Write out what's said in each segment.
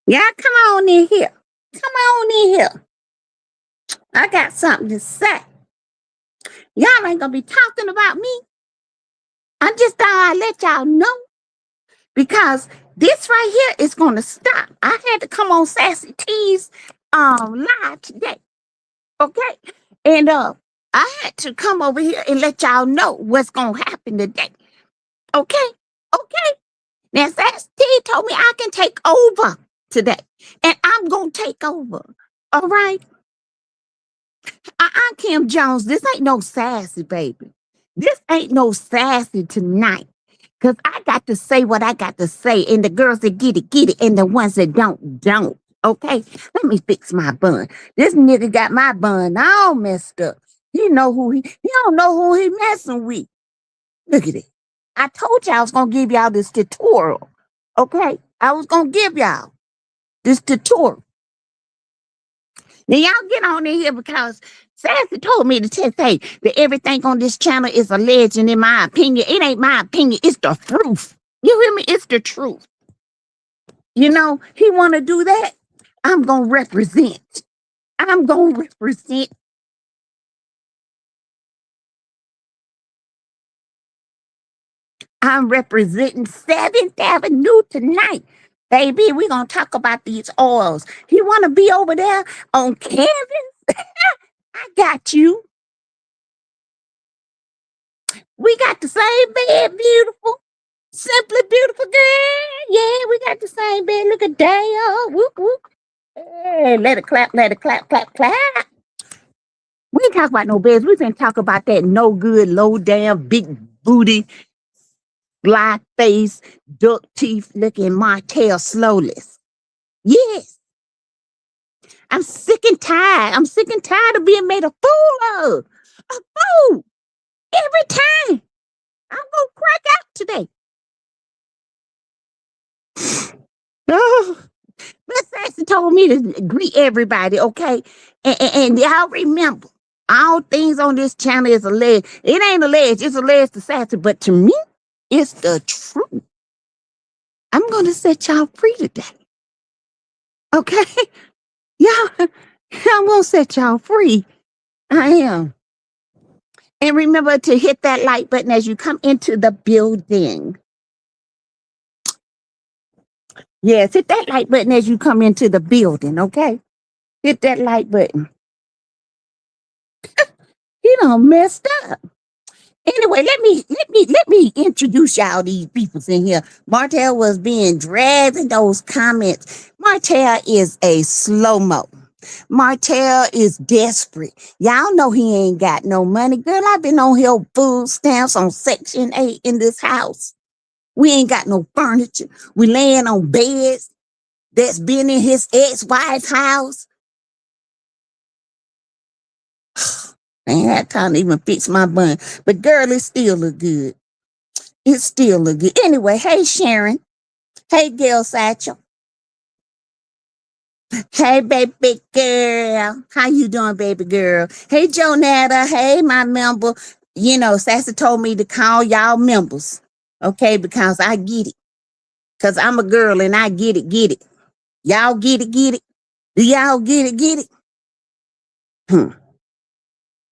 Yeah, come on in here. Come on in here. I got something to say. Y'all ain't gonna be talking about me. I just thought I'd let y'all know because this right here is gonna stop. I had to come on Sassy T's live today. Okay. And I had to come over here and let y'all know what's gonna happen today. Okay. Okay. Now Sassy T told me I can take over today. And I'm gonna take over. All right. Kim Jones, this ain't no sassy, baby. This ain't no sassy tonight. Cause I got to say what I got to say. And the girls that get it, and the ones that don't. Okay? Let me fix my bun. This nigga got my bun all messed up. He don't know who he messing with. Look at it. I told y'all I was gonna give y'all this tutorial. Okay? I was gonna give y'all this tutorial. Now y'all get on in here because Sassy told me to just say that everything on this channel is a legend in my opinion. It ain't my opinion, it's the truth. You hear me? It's the truth. You know, he want to do that. I'm going to represent. I'm going to represent. I'm representing 7th Avenue tonight. Baby, we're going to talk about these oils. He want to be over there on canvas? I got you. We got the same bed, beautiful. Simply beautiful girl. Yeah, we got the same bed. Look at Dale. Whoop, whoop. Hey, let it clap, clap, clap. We ain't talk about no beds. We finna talk about that no good, low down, big booty, black face, duck teeth looking Martel Slowless. Yes. I'm sick and tired. I'm sick and tired of being made a fool of. A fool. Every time. I'm gonna crack out today. Oh, Miss Sassy told me to greet everybody, okay? And y'all remember, all things on this channel is alleged. It ain't alleged, it's alleged to Sassy, but to me, it's the truth. I'm gonna set y'all free today. Okay? Y'all, I'm gonna set y'all free. I am. And remember to hit that like button as you come into the building. Yes, hit that like button as you come into the building, okay? Hit that like button. You done messed up. Anyway, let me introduce y'all these peoples in here. Martel was being dragged in those comments. Martel is a slow-mo. Martel is desperate. Y'all know he ain't got no money. Girl, I've been on here food stamps on Section 8 in this house. We ain't got no furniture. We laying on beds that's been in his ex-wife's house. I ain't had time to even fix my bun. But girl, it still look good. It still look good. Anyway, hey Sharon. Hey Gail Satchel. Hey baby girl. How you doing, baby girl? Hey Jonetta. Hey my member. You know, Sassy told me to call y'all members. Okay, because I get it. Because I'm a girl and I get it. Y'all get it, get it. Do y'all get it?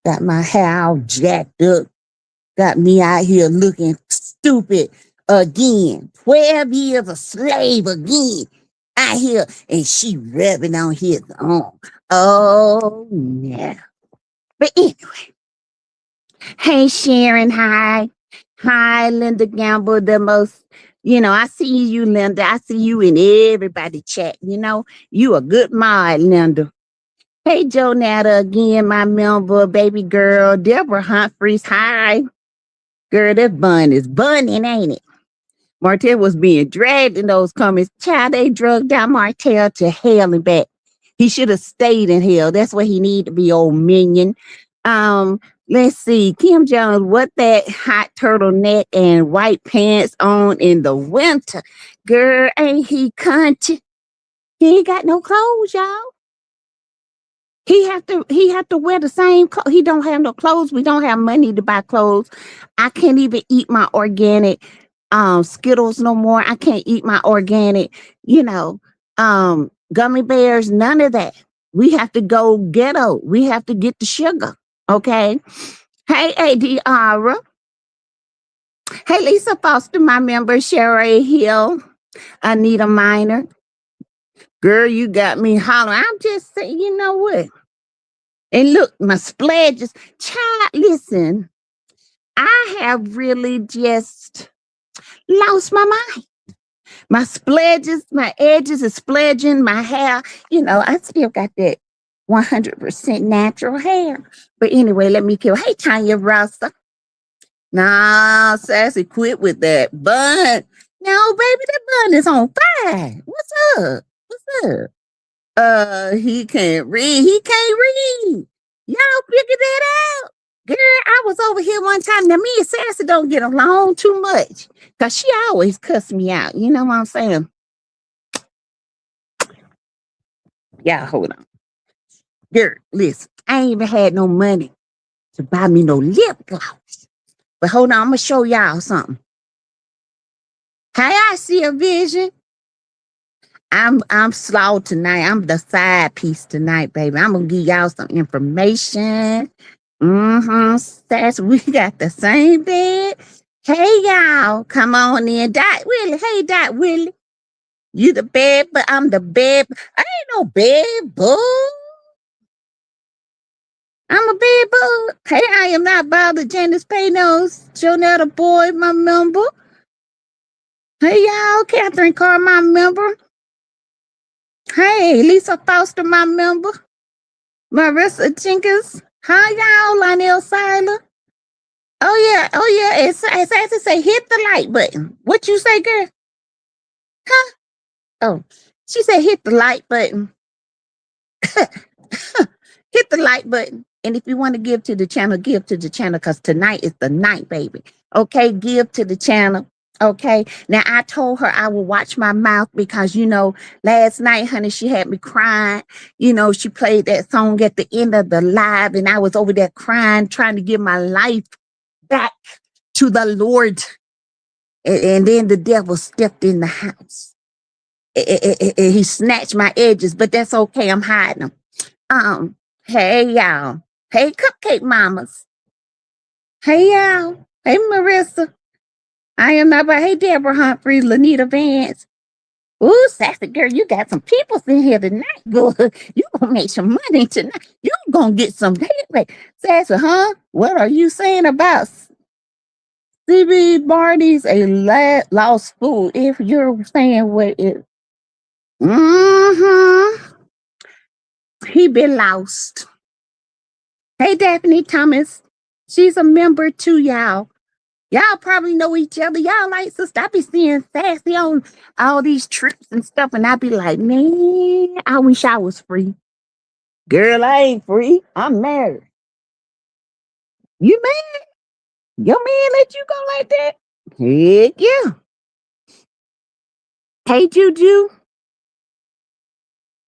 Got my hair all jacked up. Got me out here looking stupid again. 12 years a slave again. Out here, and she rubbing on his arm. Oh, no. But anyway. Hey, Sharon, hi. Hi, Linda Gamble, the most, I see you, Linda. I see you in everybody chat, You a good mod, Linda. Hey, Jonetta, again, my member, baby girl. Deborah Humphreys, hi. Girl, that bun is bunning, ain't it? Martel was being dragged in those comments. Child, they drugged down Martel to hell and back. He should have stayed in hell. That's where he needed to be, old minion. Let's see. Kim Jones, what that hot turtleneck and white pants on in the winter? Girl, ain't he country? He ain't got no clothes, y'all. He have to wear the same clothes. He don't have no clothes. We don't have money to buy clothes. I can't even eat my organic Skittles no more. I can't eat my organic, gummy bears, none of that. We have to go ghetto. We have to get the sugar. Okay. Hey, ADR. Hey, Lisa Foster, my member, Sherry Hill, Anita Minor. Girl, you got me hollering. I'm just saying, you know what? And look, my spladges. Child, listen, I have really just lost my mind. My spladges, my edges is spledging, my hair, I still got that 100% natural hair. But anyway, let me kill. Hey, Tanya Rasta. Nah, Sassy, quit with that bun. No, baby, that bun is on fire. What's up? What's up? He can't read. He can't read. Y'all figure that out. Girl, I was over here one time. Now, me and Sassy don't get along too much because she always cuss me out. You know what I'm saying? Yeah, hold on. Girl, listen, I ain't even had no money to buy me no lip gloss. But hold on, I'm going to show y'all something. Hey, I see a vision. I'm slow tonight. I'm the side piece tonight, baby. I'm going to give y'all some information. Sass, we got the same bed. Hey, y'all, come on in. Dot Willie. Hey, Dot Willie. You the bed, but I'm the bed. I ain't no bed bug. I'm a bed bug. Hey, I am not bothered. Janice Paynos, Jonetta Boyd, my member. Hey, y'all, Catherine Carr, my member. Hey, Lisa Foster, my member. Marissa Jenkins. Hi, y'all, Lionel Seiler. Oh, yeah. It's as to say, hit the like button. What you say, girl? Huh? Oh, she said hit the like button. Hit the like button. And if you want to give to the channel, give to the channel because tonight is the night, baby. Okay, give to the channel. Okay. Now, I told her I will watch my mouth because, last night, honey, she had me crying. She played that song at the end of the live and I was over there crying, trying to give my life back to the Lord. And then the devil stepped in the house. He snatched my edges, but that's okay. I'm hiding them. Hey, y'all. Hey, Cupcake Mamas. Hey, y'all. Hey, Marissa. I am not by. Hey, Deborah Humphrey, Lanita Vance. Ooh, Sassy girl, you got some people in here tonight. Good. You gonna make some money tonight. You gonna get some. Hey, Sassy, huh? What are you saying about CB Barney's a lost fool? If you're saying what it, he been lost. Hey, Daphne Thomas. She's a member too, y'all. Y'all probably know each other. Y'all like sister. I be seeing Sassy on all these trips and stuff, and I be like, man, I wish I was free. Girl, I ain't free. I'm married. You married? Your man let you go like that? Heck yeah. Hey, Juju.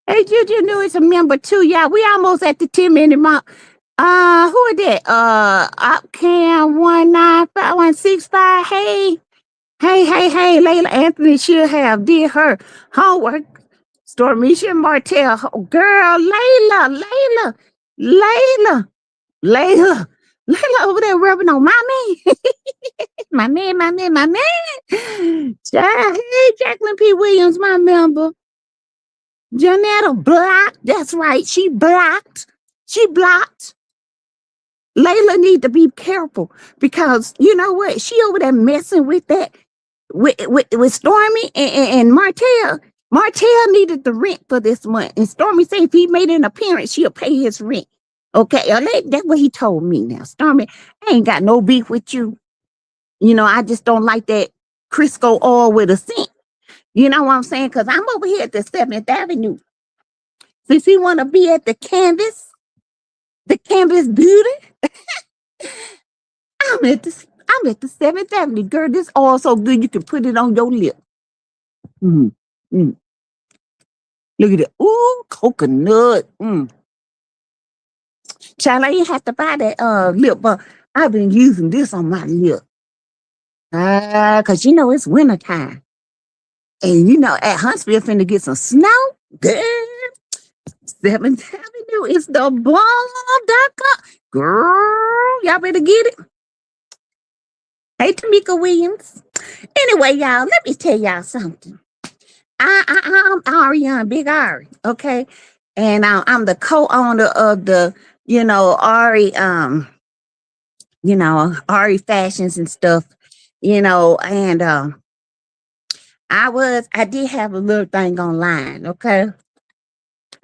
Hey, Juju knew it's a member too, y'all. We almost at the 10-minute mark. Who is that? Opcam 195165. Hey, Layla Anthony should have did her homework. Stormisha Martel, girl, Layla over there rubbing on my man, my man. Hey, Jacqueline P. Williams, my member. Janetta blocked. That's right, she blocked. Layla need to be careful because you know what? She over there messing with that with Stormy and Martel. Martel needed the rent for this month, and Stormy said if he made an appearance, she'll pay his rent. Okay, that's what he told me. Now, Stormy, I ain't got no beef with you. I just don't like that Crisco oil with a scent. You know what I'm saying? Because I'm over here at the 7th Avenue. Since he want to be at the Canvas Beauty, I'm at the 7th Avenue. Girl, this oil so good you can put it on your lip. Look at that. Ooh, coconut. Child, I ain't have to buy that lip balm. I've been using this on my lip. Cause you know it's wintertime. And you know, at Huntsville finna get some snow. Girl, 7th Avenue is the bomb.com. Girl, y'all better get it. Hey, Tamika Williams. Anyway, y'all, let me tell y'all something. I'm Ariane, Big Ari, okay? And I'm the co-owner of the, Ari, Ari Fashions and stuff, and I did have a little thing online, okay?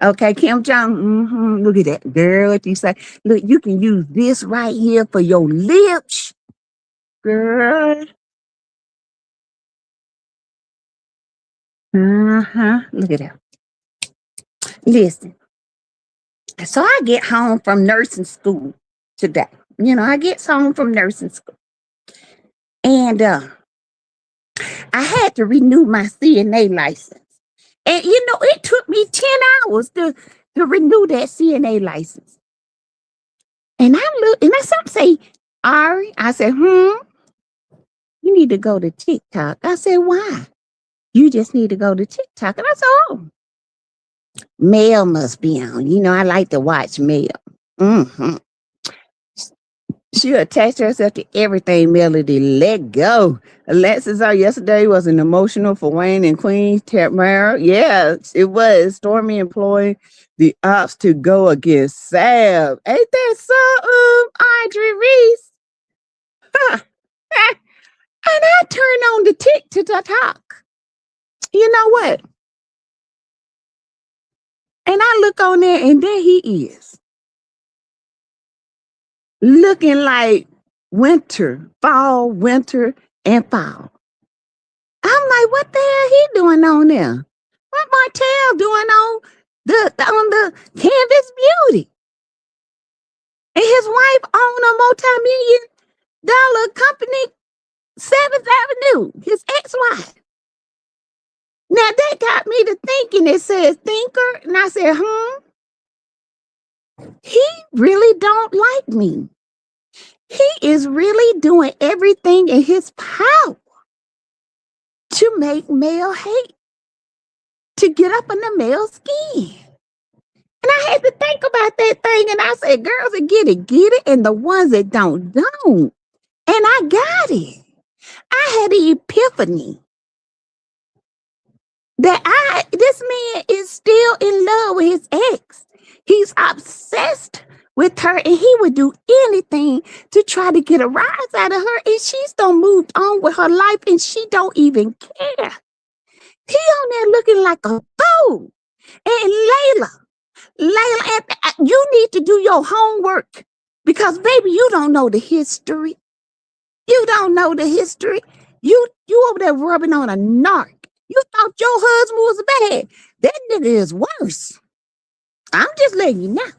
Okay, Kim Jong, look at that, girl, what you say? Look, you can use this right here for your lips, girl. Look at that. Listen, so I get home from nursing school today. I get home from nursing school. And I had to renew my CNA license. And it took me 10 hours to renew that CNA license. And I look, and I say, Ari, I said, you need to go to TikTok. I said, why? You just need to go to TikTok. And I said, oh, Mel must be on. I like to watch Mel. She attached herself to everything, Melody. Let go. Alexis, yesterday was an emotional for Wayne and Queen Tamara. Yes, it was. Stormy employing the ops to go against Sam. Ain't that so, Audrey Reese? Huh. And I turn on the TikTok. You know what? And I look on there, and there he is. Looking like fall, winter, and fall. I'm like, what the hell he doing on there? What Martel doing on the Canvas Beauty? And his wife owned a multi-million-dollar company, 7th Avenue, his ex-wife. Now that got me to thinking. It says thinker, and I said, he really don't like me. He is really doing everything in his power to make Mel hate, to get up in the Mel's skin. And I had to think about that thing, and I said, girls that get it, and the ones that don't. And I got it. I had an epiphany that this man is still in love with his ex. He's obsessed with her, and he would do anything to try to get a rise out of her, and she's done moved on with her life, and she don't even care. He on there looking like a fool. And Layla, you need to do your homework, because baby, you don't know the history. You don't know the history. You over there rubbing on a narc. You thought your husband was bad. That nigga is worse. I'm just letting you know.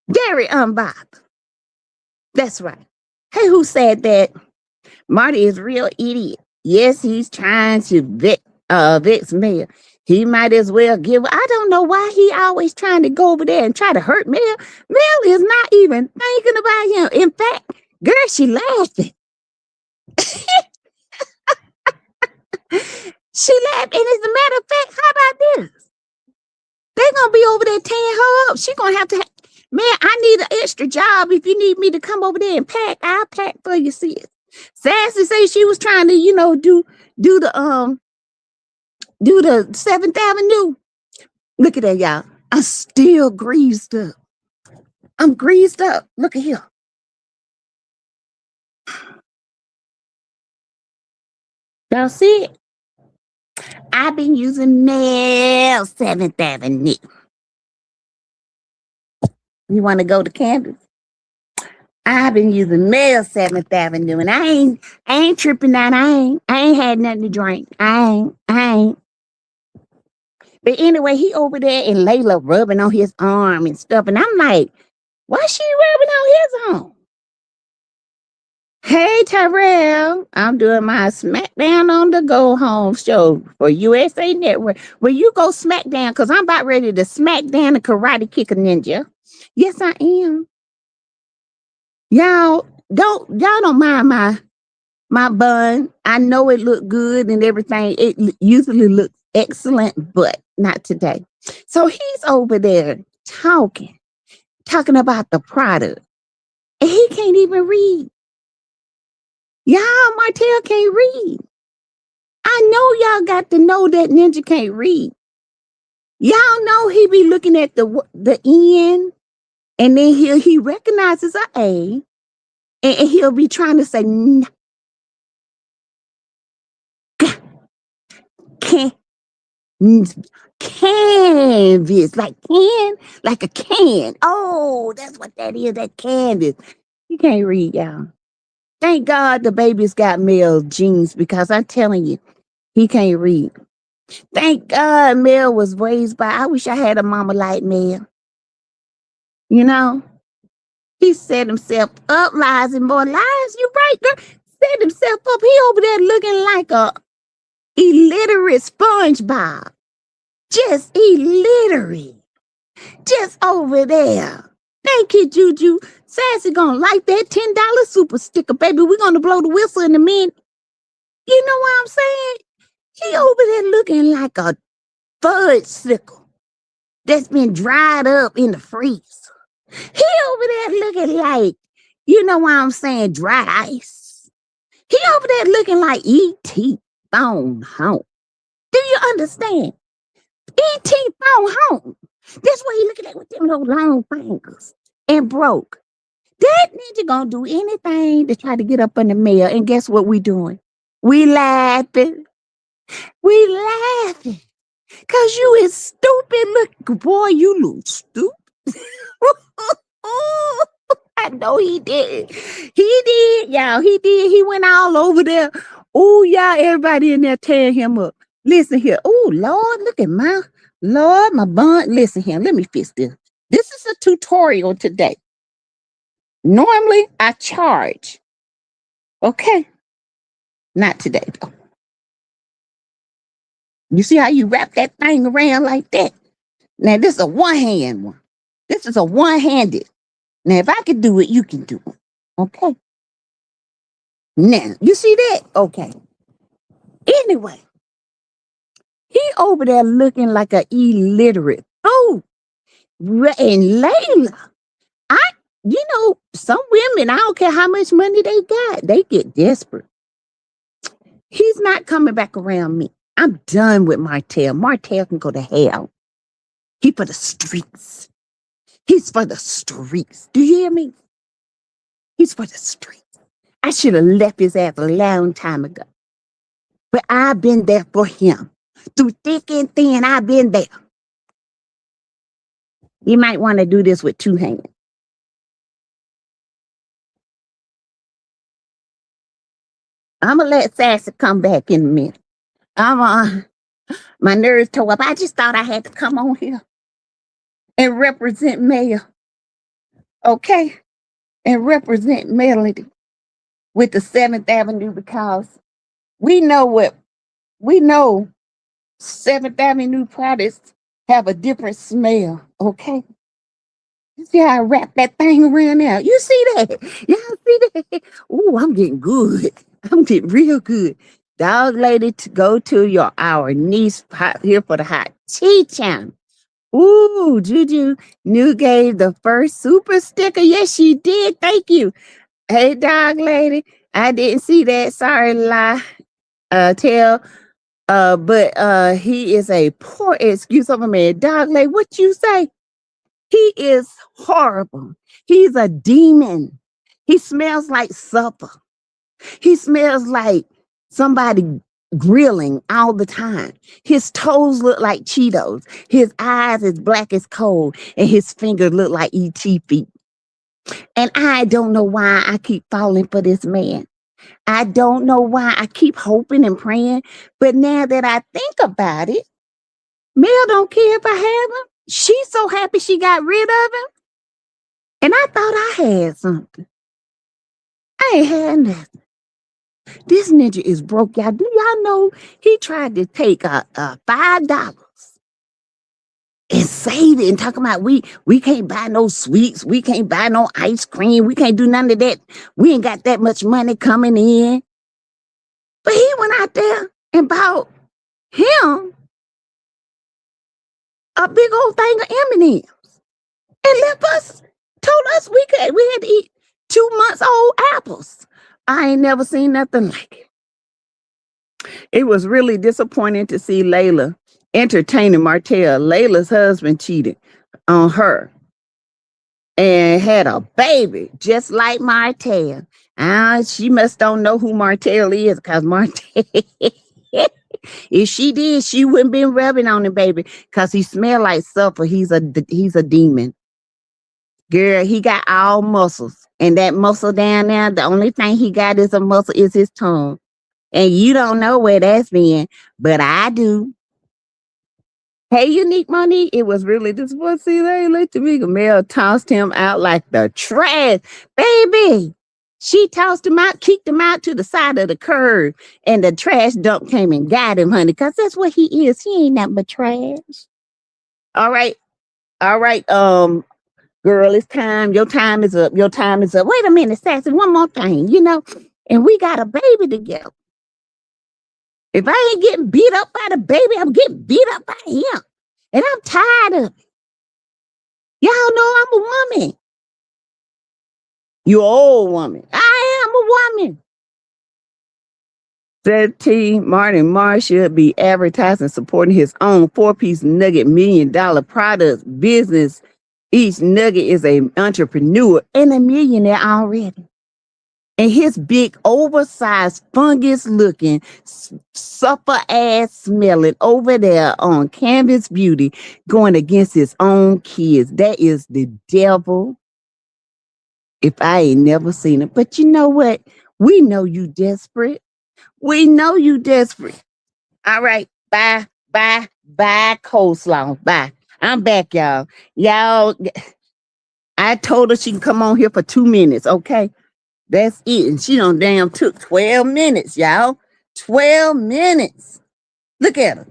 Very unbothered. That's right. Hey, who said that? Marty is a real idiot. Yes, he's trying to vex Mel. He might as well give. I don't know why he always trying to go over there and try to hurt Mel. Mel is not even thinking about him. In fact, girl, she laughing. She laughed, and as a matter of fact, how about this? They're gonna be over there tearing her up. She gonna have to. Man, I need an extra job. If you need me to come over there and pack, I'll pack for you. Sis. Sassy say she was trying to, do the 7th Avenue. Look at that, y'all. I'm still greased up. I'm greased up. Look at here. Y'all see it? I've been using Mel 7th Avenue. You want to go to Canvas? I've been using Mel 7th Avenue, and I ain't tripping out. I ain't had nothing to drink. I ain't. But anyway, he over there and Layla rubbing on his arm and stuff, and I'm like, why she rubbing on his arm? Hey, Tyrell, I'm doing my SmackDown on the Go Home show for USA Network. Will you go SmackDown? Because I'm about ready to smack down the Karate Kick a Ninja. Yes, I am. Y'all, y'all don't mind my bun. I know it looked good and everything. It usually looks excellent, but not today. So he's over there talking about the product, and he can't even read. Y'all, Martel can't read. I know y'all got to know that Ninja can't read. Y'all know he be looking at the N, and then he recognizes a A, and he'll be trying to say can canvas, like a can. Oh, that's what that is, that canvas. He can't read, y'all. Thank God the baby's got male genes, because I'm telling you, he can't read. Thank God Mel was raised by, I wish I had a mama like Mel. You know, he set himself up, lies and more lies. You right, girl. Set himself up. He over there looking like a illiterate SpongeBob. Just illiterate. Just over there. Thank you, Juju. Sassy gonna like that $10 super sticker, baby. We're gonna blow the whistle in a minute. You know what I'm saying? He over there looking like a fudge sickle that's been dried up in the freezer. He over there looking like, you know what I'm saying, dry ice. He over there looking like E.T. phone home. Do you understand? E.T. phone home. That's what he looking at with them little long fingers and broke. That ninja gonna do anything to try to get up in the mail. And guess what we doing? We laughing. We laughing. Cause you is stupid. Look, boy, you look stupid. I know he did. He did, y'all. He did. He went all over there. Oh, y'all, everybody in there tearing him up. Listen here. Oh, Lord, look at my bun. Listen here. Let me fix this. This is a tutorial today. Normally, I charge. Okay. Not today, though. You see how you wrap that thing around like that? Now, this is a one-hand one. This is a one-handed. Now, if I can do it, you can do it. Okay. Now, you see that? Okay. Anyway, he over there looking like an illiterate. Oh, and Layla, some women, I don't care how much money they got, they get desperate. He's not coming back around me. I'm done with Martel. Martel can go to hell. He for the streets. He's for the streets. Do you hear me? He's for the streets. I should have left his ass a long time ago. But I've been there for him. Through thick and thin, I've been there. You might want to do this with two hands. I'm going to let Sassy come back in a minute. My nerves tore up. I just thought I had to come on here and represent Mel. Okay? And represent Melody with the 7th Avenue, because we know 7th Avenue products have a different smell. Okay? You see how I wrap that thing around now? You see that? Y'all see that? Oh, I'm getting good. I'm getting real good. Dog lady, to go to our niece here for the hot tea channel. Ooh, Juju New gave the first super sticker. Yes, she did. Thank you. Hey, dog lady. I didn't see that. Sorry, lie. But he is a poor excuse of a man. Dog lady, what you say? He is horrible. He's a demon. He smells like supper. He smells like somebody grilling all the time. His toes look like Cheetos. His eyes is black as coal. And his fingers look like E.T. feet. And I don't know why I keep falling for this man. I don't know why I keep hoping and praying. But now that I think about it, Mel don't care if I have him. She's so happy she got rid of him. And I thought I had something. I ain't had nothing. This ninja is broke, y'all. Do y'all know he tried to take $5 and save it and talking about we can't buy no sweets, we can't buy no ice cream, we can't do none of that. We ain't got that much money coming in. But he went out there and bought him a big old thing of M&Ms and left us, told us we had to eat 2 months old apples. I ain't never seen nothing like it. It was really disappointing to see Layla entertaining Martel. Layla's husband cheated on her and had a baby just like Martel. She must don't know who Martel is, because Martel, if she did, she wouldn't been rubbing on the baby, because he smelled like sulfur. He's a demon. Girl, he got all muscles. And that muscle down there, the only thing he got is a muscle is his tongue. And you don't know where that's been, but I do. Hey, Unique Monique, it was really disappointing to see Layla. Tamika Mel tossed him out like the trash. Baby, she tossed him out, kicked him out to the side of the curb, and the trash dump came and got him, honey, because that's what he is. He ain't nothing but trash. All right. Girl, it's time. Your time is up. Your time is up. Wait a minute, Sassy, one more thing, and we got a baby together. If I ain't getting beat up by the baby, I'm getting beat up by him. And I'm tired of it. Y'all know I'm a woman. You're an old woman. I am a woman. Said T. Martin Marsh should be advertising, supporting his own 4-piece nugget $1 million product business. Each nugget is an entrepreneur and a millionaire already. And his big, oversized, fungus-looking, suffer-ass smelling over there on Canvas Beauty, going against his own kids. That is the devil, if I ain't never seen it. But you know what? We know you desperate. We know you desperate. All right. Bye, coleslaw. Bye. I'm back, y'all. I told her she can come on here for 2 minutes, okay? That's it. And she done damn took 12 minutes, y'all. 12 minutes. Look at her.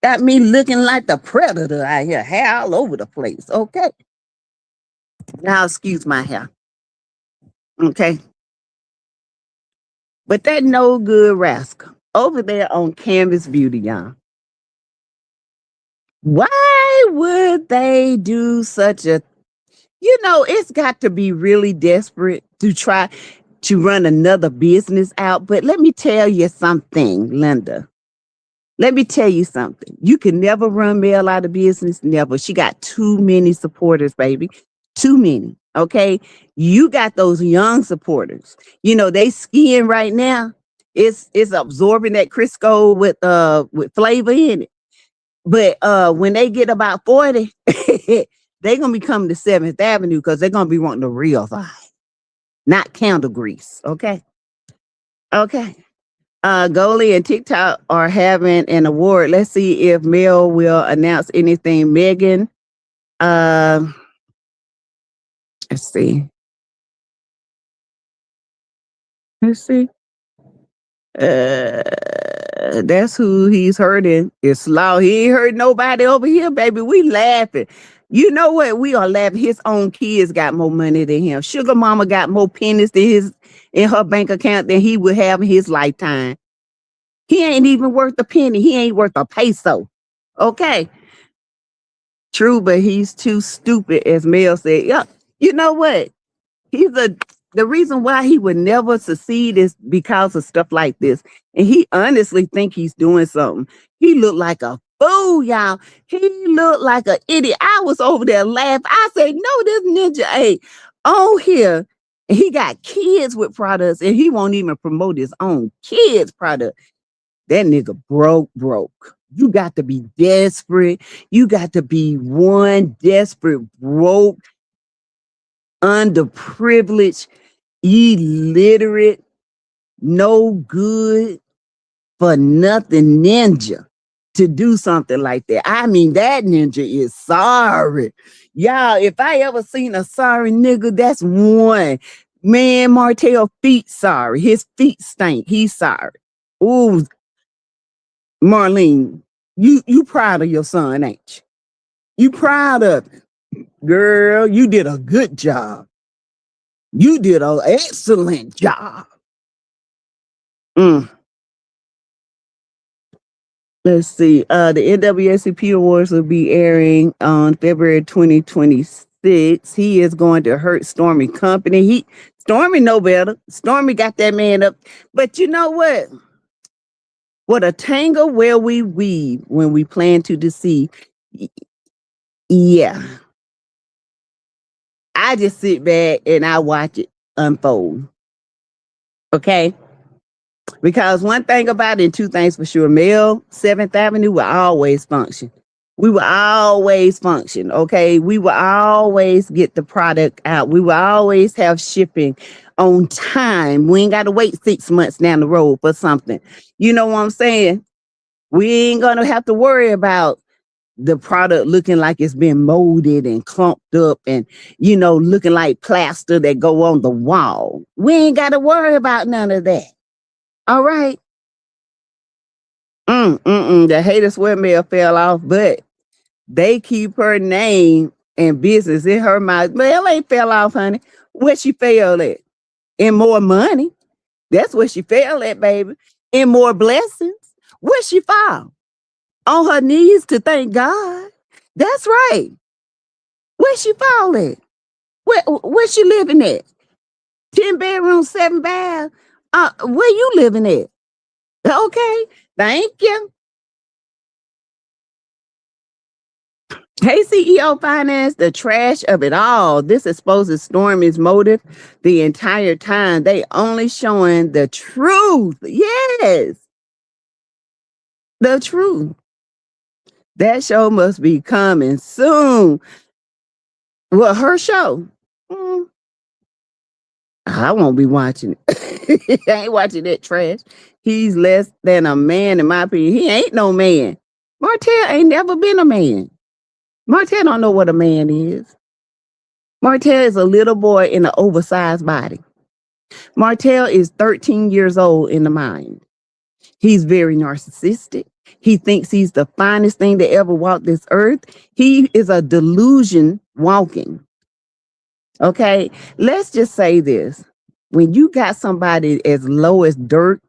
Got me looking like the predator out here. Hair all over the place. Okay. Now excuse my hair. Okay. But that no good rascal over there on Canvas Beauty, y'all. Why would they do such a, it's got to be really desperate to try to run another business out. But let me tell you something, Linda. Let me tell you something. You can never run Mel out of business. Never. She got too many supporters, baby. Too many. Okay. You got those young supporters. They skiing right now. It's absorbing that Crisco with flavor in it. But when they get about 40, they're gonna be coming to 7th Avenue, because they're gonna be wanting the real vibe, not candle grease. Okay. Goalie and TikTok are having an award. Let's see if Mel will announce anything. Megan, let's see. That's who he's hurting. It's Law. He ain't hurt nobody over here, baby. We laughing. You know what? We are laughing. His own kids got more money than him. Sugar Mama got more pennies in her bank account than he would have in his lifetime. He ain't even worth a penny. He ain't worth a peso. Okay. True, but he's too stupid, as Mel said. Yeah. You know what? The reason why he would never succeed is because of stuff like this. And he honestly think he's doing something. He looked like a fool, y'all. He looked like an idiot. I was over there laughing. I said, no, this ninja ain't on here. And he got kids with products, and he won't even promote his own kids' product. That nigga broke. You got to be desperate. You got to be one desperate, broke, underprivileged, illiterate, no good for nothing ninja to do something like that. I mean, that ninja is sorry. Y'all, if I ever seen a sorry nigga, that's one. Man, Martel feet sorry. His feet stink. He's sorry. Ooh, Marlene, you proud of your son, ain't you? You proud of it. Girl, you did a good job. You did an excellent job. Mm. Let's see. The NWSCP Awards will be airing on February 2026. He is going to hurt Stormy Company. Stormy know better. Stormy got that man up. But you know what? What a tangle where we weave when we plan to deceive. Yeah. I just sit back and I watch it unfold. Okay? Because one thing about it, two things for sure. Male 7th Avenue will always function. We will always function, okay? We will always get the product out. We will always have shipping on time. We ain't got to wait 6 months down the road for something. You know what I'm saying? We ain't going to have to worry about the product looking like it's been molded and clumped up and, looking like plaster that go on the wall. We ain't got to worry about none of that. All right. The hater sweat mail fell off, but they keep her name and business in her mouth. Well, ain't fell off, honey. Where she fell at? In more money. That's where she fell at, baby. In more blessings. Where she fall? On her knees to thank God. That's right. Where she fall at? Where she living at? 10 bedrooms, 7 baths. Where you living at? Okay. Thank you. Hey, CEO Finance, the trash of it all. This exposes Stormy's motive the entire time. They only showing the truth. Yes. The truth. That show must be coming soon. Well, her show. I won't be watching it. I ain't watching that trash. He's less than a man, in my opinion. He ain't no man. Martel ain't never been a man. Martel don't know what a man is. Martel is a little boy in an oversized body. Martel is 13 years old in the mind. He's very narcissistic. He thinks he's the finest thing that ever walked this earth. He is a delusion walking. Okay, let's just say this. When you got somebody as low as dirt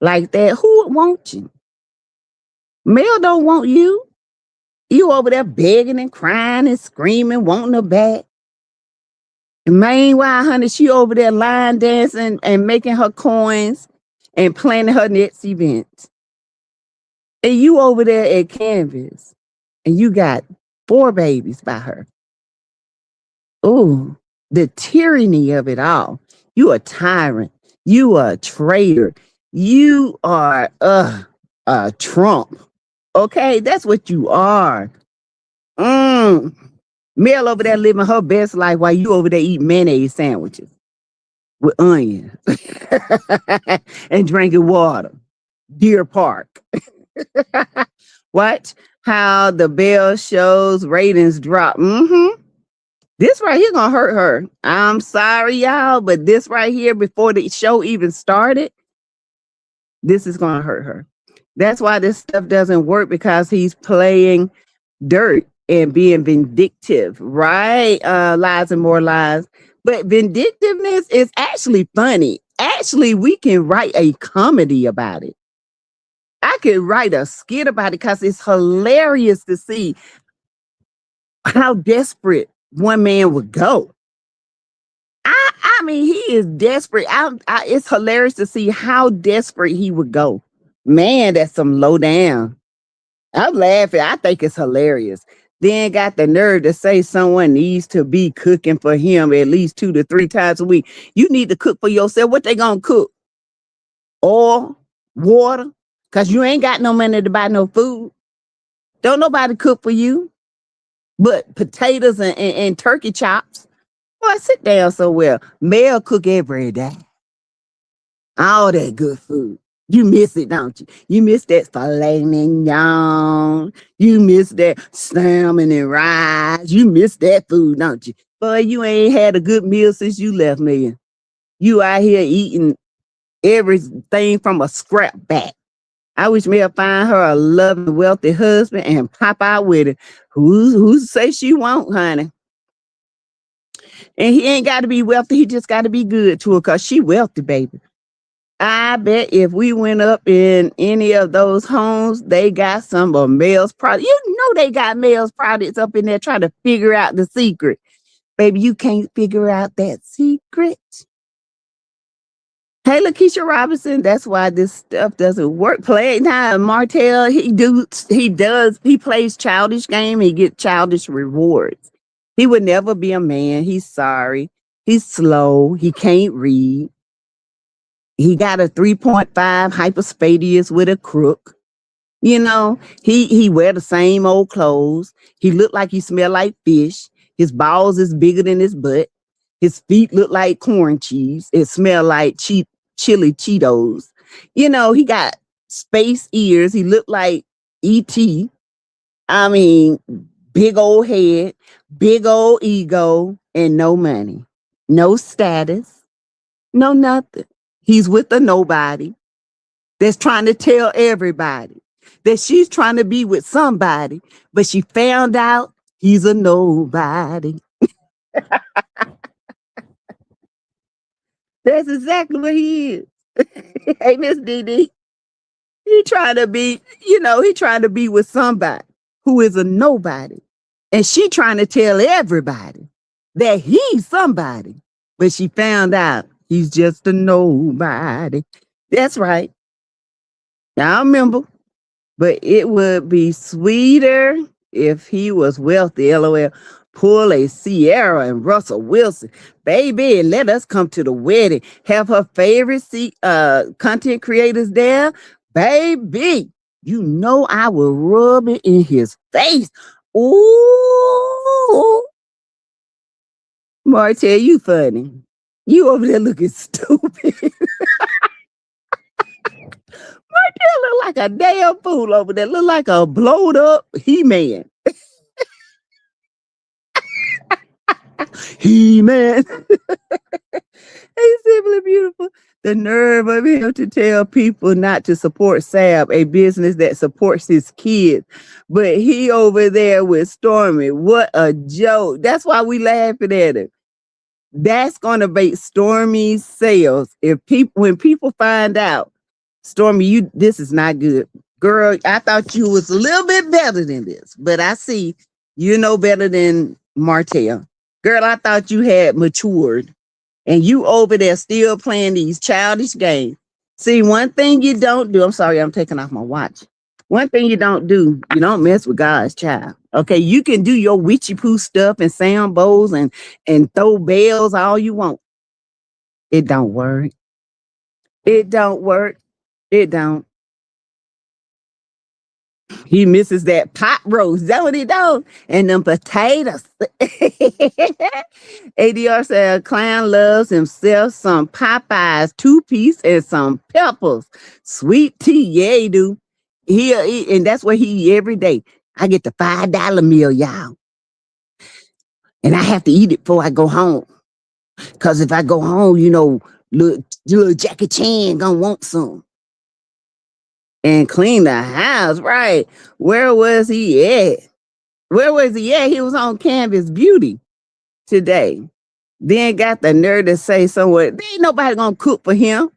like that, who would want you? Mel don't want you. You over there begging and crying and screaming, wanting her back. And meanwhile, honey, she over there line dancing and making her coins and planning her next event. And you over there at Canvas and you got 4 babies by her. Oh, the tyranny of it all. You a tyrant. You are a traitor. You are a Trump. Okay, that's what you are. Mel over there living her best life while you over there eating mayonnaise sandwiches with onions and drinking water. Deer Park. Watch how the Bell shows ratings drop. This right here gonna hurt her. I'm sorry, y'all, but this right here, before the show even started, this is gonna hurt her. That's why this stuff doesn't work, because he's playing dirt and being vindictive, right? Lies and more lies. But vindictiveness is actually funny. Actually, we can write a comedy about it. I could write a skit about it because it's hilarious to see how desperate one man would go. I mean, he is desperate. It's hilarious to see how desperate he would go. Man, that's some low down. I'm laughing. I think it's hilarious. Then got the nerve to say someone needs to be cooking for him at least 2 to 3 times a week. You need to cook for yourself. What they gonna cook? Oil, water, because you ain't got no money to buy no food. Don't nobody cook for you but potatoes and turkey chops. Boy, sit down so well. Mel cook every day. All that good food. You miss it, don't you? You miss that filet mignon. You miss that salmon and rice. You miss that food, don't you? Boy, you ain't had a good meal since you left me. You out here eating everything from a scrap bag. I wish Mel find her a loving, wealthy husband and pop out with it. Who say she won't, honey? And he ain't got to be wealthy. He just got to be good to her because she wealthy, baby. I bet if we went up in any of those homes, they got some of Mel's products. You know they got Mel's products up in there trying to figure out the secret. Baby, you can't figure out that secret. Hey, Lakeisha Robinson, that's why this stuff doesn't work. Play now, Martel, he plays childish game. He get childish rewards. He would never be a man. He's sorry. He's slow. He can't read. He got a 3.5 hypospadias with a crook. You know, he wear the same old clothes. He look like he smell like fish. His balls is bigger than his butt. His feet look like corn cheese. It smell like cheap chili Cheetos. You know, he got space ears. He looked like E.T. I mean, big old head, big old ego, and no money, no status, no nothing. He's with a nobody that's trying to tell everybody that she's trying to be with somebody, but she found out he's a nobody. That's exactly what he is. Hey, Miss Dee. He trying to be, he trying to be with somebody who is a nobody. And she trying to tell everybody that he's somebody. But she found out he's just a nobody. That's right. I remember. But it would be sweeter if he was wealthy, LOL. Pull a Sierra and Russell Wilson. Baby, let us come to the wedding. Have her favorite content creators there. Baby, you know I will rub it in his face. Ooh. Martel, you funny. You over there looking stupid. Martel look like a damn fool over there. Look like a blowed up He-Man. He-Man. He's simply beautiful. The nerve of him to tell people not to support SAB, a business that supports his kids. But he over there with Stormy. What a joke. That's why we laughing at him. That's going to make Stormy's sales. When people find out, Stormy, this is not good. Girl, I thought you was a little bit better than this, but I see you know better than Martel. Girl, I thought you had matured and you over there still playing these childish games. See, one thing you don't do, I'm sorry, I'm taking off my watch. One thing you don't do, you don't mess with God's child. Okay, you can do your witchy poo stuff and sound bowls and throw bells all you want. It don't work. It don't work. It don't. He misses that pot roast. That's what he does. And them potatoes. ADR said a clown loves himself some Popeyes 2-piece and some peppers. Sweet tea. Yeah, he do. He'll eat, and that's what he eat every day. I get the $5 meal, y'all. And I have to eat it before I go home. Because if I go home, little Jackie Chan gonna want some. And clean the house, right? Where was he at? Where was he at? He was on Canvas Beauty today. Then got the nerve to say somewhere, there ain't nobody gonna cook for him.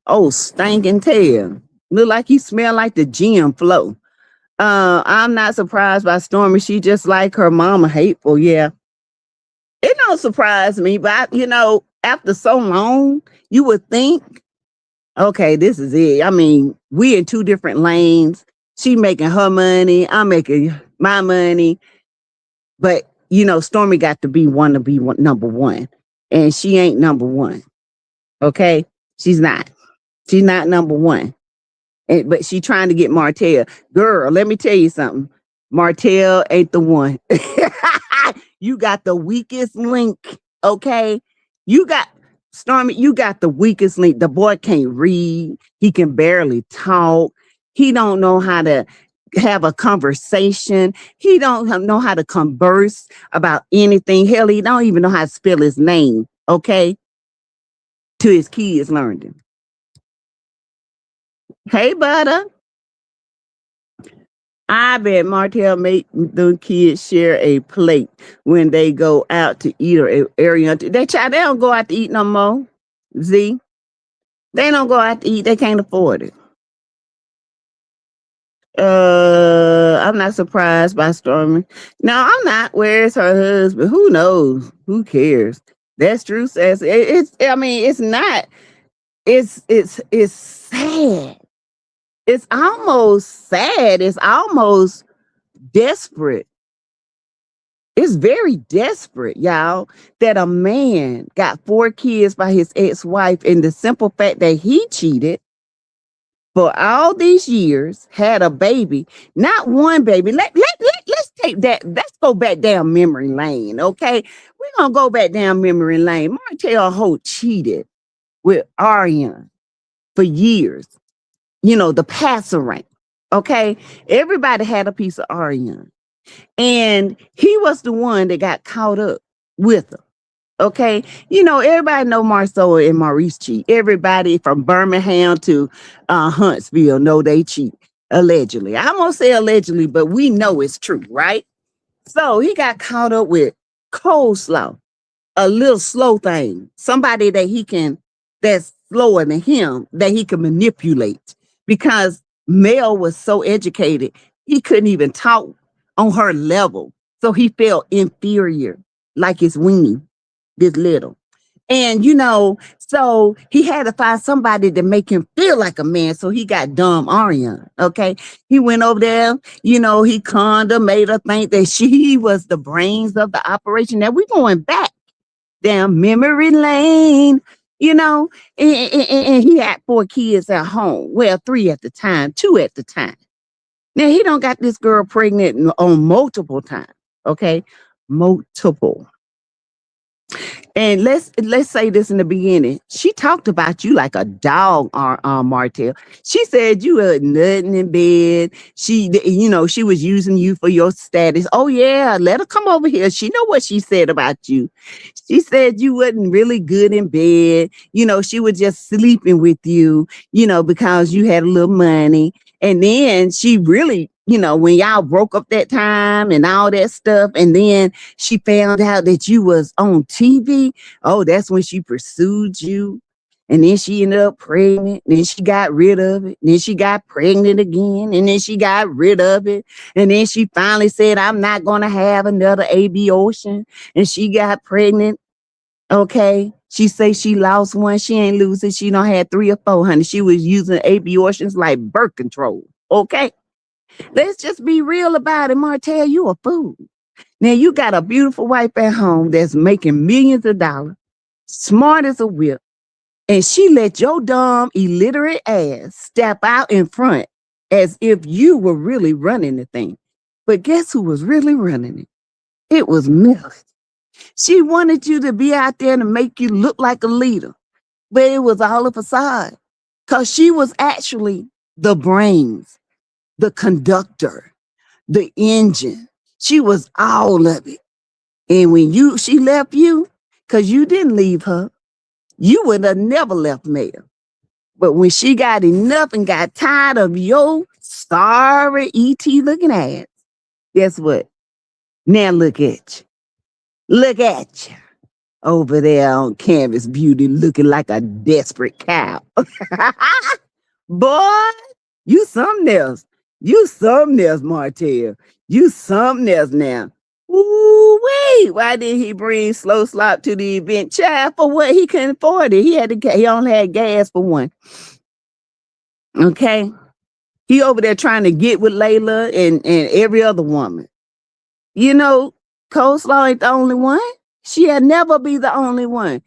Oh, stinking tail. Look like he smell like the gym flow. I'm not surprised by Stormy. She just like her mama, hateful. Yeah. It don't surprise me, but after so long, you would think, okay, this is it. I mean, we in two different lanes. She making her money. I'm making my money. But, Stormy got to be number one. And she ain't number one. Okay? She's not. She's not number one. But she trying to get Martel. Girl, let me tell you something. Martel ain't the one. You got the weakest link. Okay? Stormy, you got the weakest link. The boy can't read. He can barely talk. He don't know how to have a conversation. He don't know how to converse about anything. Hell, he don't even know how to spell his name. Okay? Till his kids learned him. Hey, Butter. I bet Martel make the kids share a plate when they go out to eat or area. They don't go out to eat no more. Z. They don't go out to eat. They can't afford it. I'm not surprised by Stormy. No, I'm not. Where's her husband? Who knows? Who cares? That's true. Says it's. I mean, it's not. It's sad. It's almost sad. It's almost desperate. It's very desperate, y'all, that a man got 4 kids by his ex-wife, and the simple fact that he cheated for all these years, had a baby, not one baby. Let's take that. Let's go back down memory lane, okay? We're going to go back down memory lane. Martel Holt cheated with Ariane for years. You know, the passer rank, okay? Everybody had a piece of Ariane. And he was the one that got caught up with her. Okay. You know, everybody know Marceau and Maurice cheat. Everybody from Birmingham to Huntsville know they cheat. Allegedly. I'm gonna say allegedly, but we know it's true, right? So he got caught up with coleslaw, a little slow thing, somebody that's slower than him, that he can manipulate. Because Mel was so educated, he couldn't even talk on her level. So he felt inferior, like his weenie, this little. And, you know, so he had to find somebody to make him feel like a man. So he got dumb Ariane. Okay. He went over there, you know, he conned her, made her think that she was the brains of the operation. Now we're going back down memory lane, you know, and he had 4 kids at home. Well, 3 at the time, 2 at the time. Now he don't got this girl pregnant on multiple times. Okay. Multiple. And let's say this in the beginning. She talked about you like a dog, Martel. She said you were nothing in bed. You know, she was using you for your status. Oh yeah, let her come over here. She know what she said about you. She said you wasn't really good in bed. You know, she was just sleeping with you, you know, because you had a little money. And then she really, you know, when y'all broke up that time and all that stuff, and then she found out that you was on TV. Oh, that's when she pursued you. And then she ended up pregnant. Then she got rid of it. Then she got pregnant again. And then she got rid of it. And then she finally said, I'm not going to have another AB Ocean. And she got pregnant. Okay. She say she lost one. She ain't losing. She don't have 3 or 4, honey. She was using AB Oceans like birth control. Okay. Let's just be real about it, Martel. You a fool. Now you got a beautiful wife at home that's making millions of dollars, smart as a whip, and she let your dumb, illiterate ass step out in front as if you were really running the thing. But guess who was really running it? It was Millie. She wanted you to be out there to make you look like a leader, but it was all a facade, because she was actually the brains, the conductor, the engine. She was all of it. And when she left you, because you didn't leave her, you would have never left Mel. But when she got enough and got tired of your sorry ET looking ass, guess what? Now look at you. Look at you. Over there on Canvas Beauty looking like a desperate cow. Boy, you something else. You something else, Martel. You something else now. Ooh, wait. Why did he bring Slow Slop to the event? Child, for what? He couldn't afford it. He only had gas for one. Okay. He over there trying to get with Layla and every other woman. You know, Coleslaw ain't the only one. She'll never be the only one.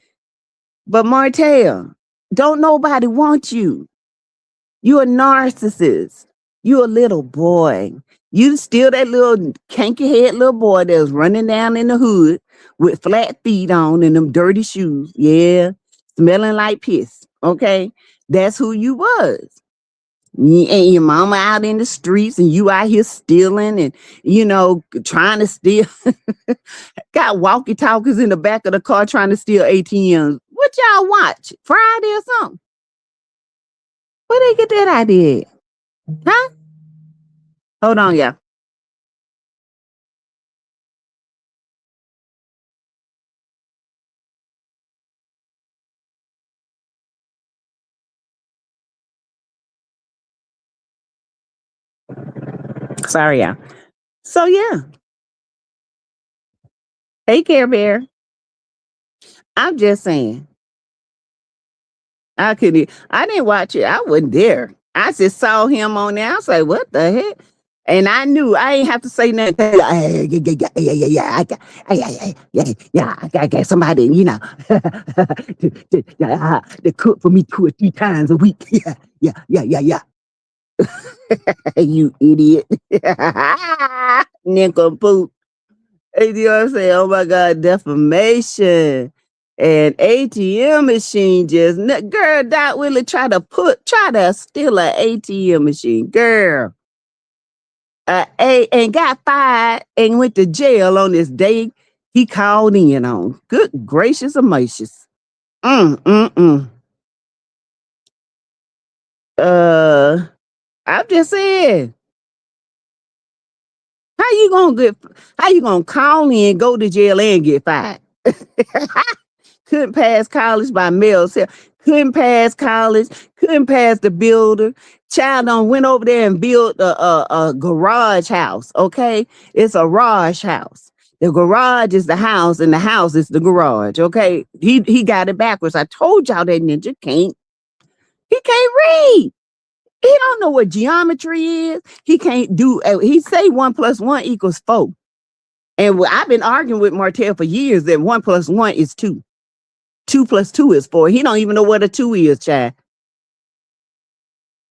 But Martel, don't nobody want you. You a narcissist. You a little boy. You still that little kanky head little boy that was running down in the hood with flat feet on and them dirty shoes. Yeah, smelling like piss. Okay, that's who you was. And your mama out in the streets and you out here stealing and, you know, trying to steal. Got walkie-talkies in the back of the car trying to steal ATMs. What y'all watch? Friday or something? Where they get that idea? Huh? Hold on, yeah. Sorry, yeah. So yeah. Hey, Care Bear. I'm just saying. I didn't watch it. I wasn't there. I just saw him on there. I was like, what the heck? And I knew I ain't have to say nothing. I got somebody, to cook for me 2 or 3 times a week. Yeah. You idiot. Nincompoop. You know what I'm saying? Oh my God, defamation. And ATM machine girl, Dot Willie try to steal an ATM machine. Girl. And got fired and went to jail on this day he called in on. Good gracious and gracious. Mm. I'm just saying, how you gonna call in, go to jail and get fired? Couldn't pass college by mail. Couldn't pass college. Couldn't pass the builder. Child done went over there and built a garage house. Okay, it's a garage house. The garage is the house, and the house is the garage. Okay, he got it backwards. I told y'all that ninja can't. He can't read. He don't know what geometry is. He can't do. He say 1 + 1 = 4. And I've been arguing with Martel for years that 1 + 1 is 2. 2 + 2 is 4. He don't even know what a 2 is, child.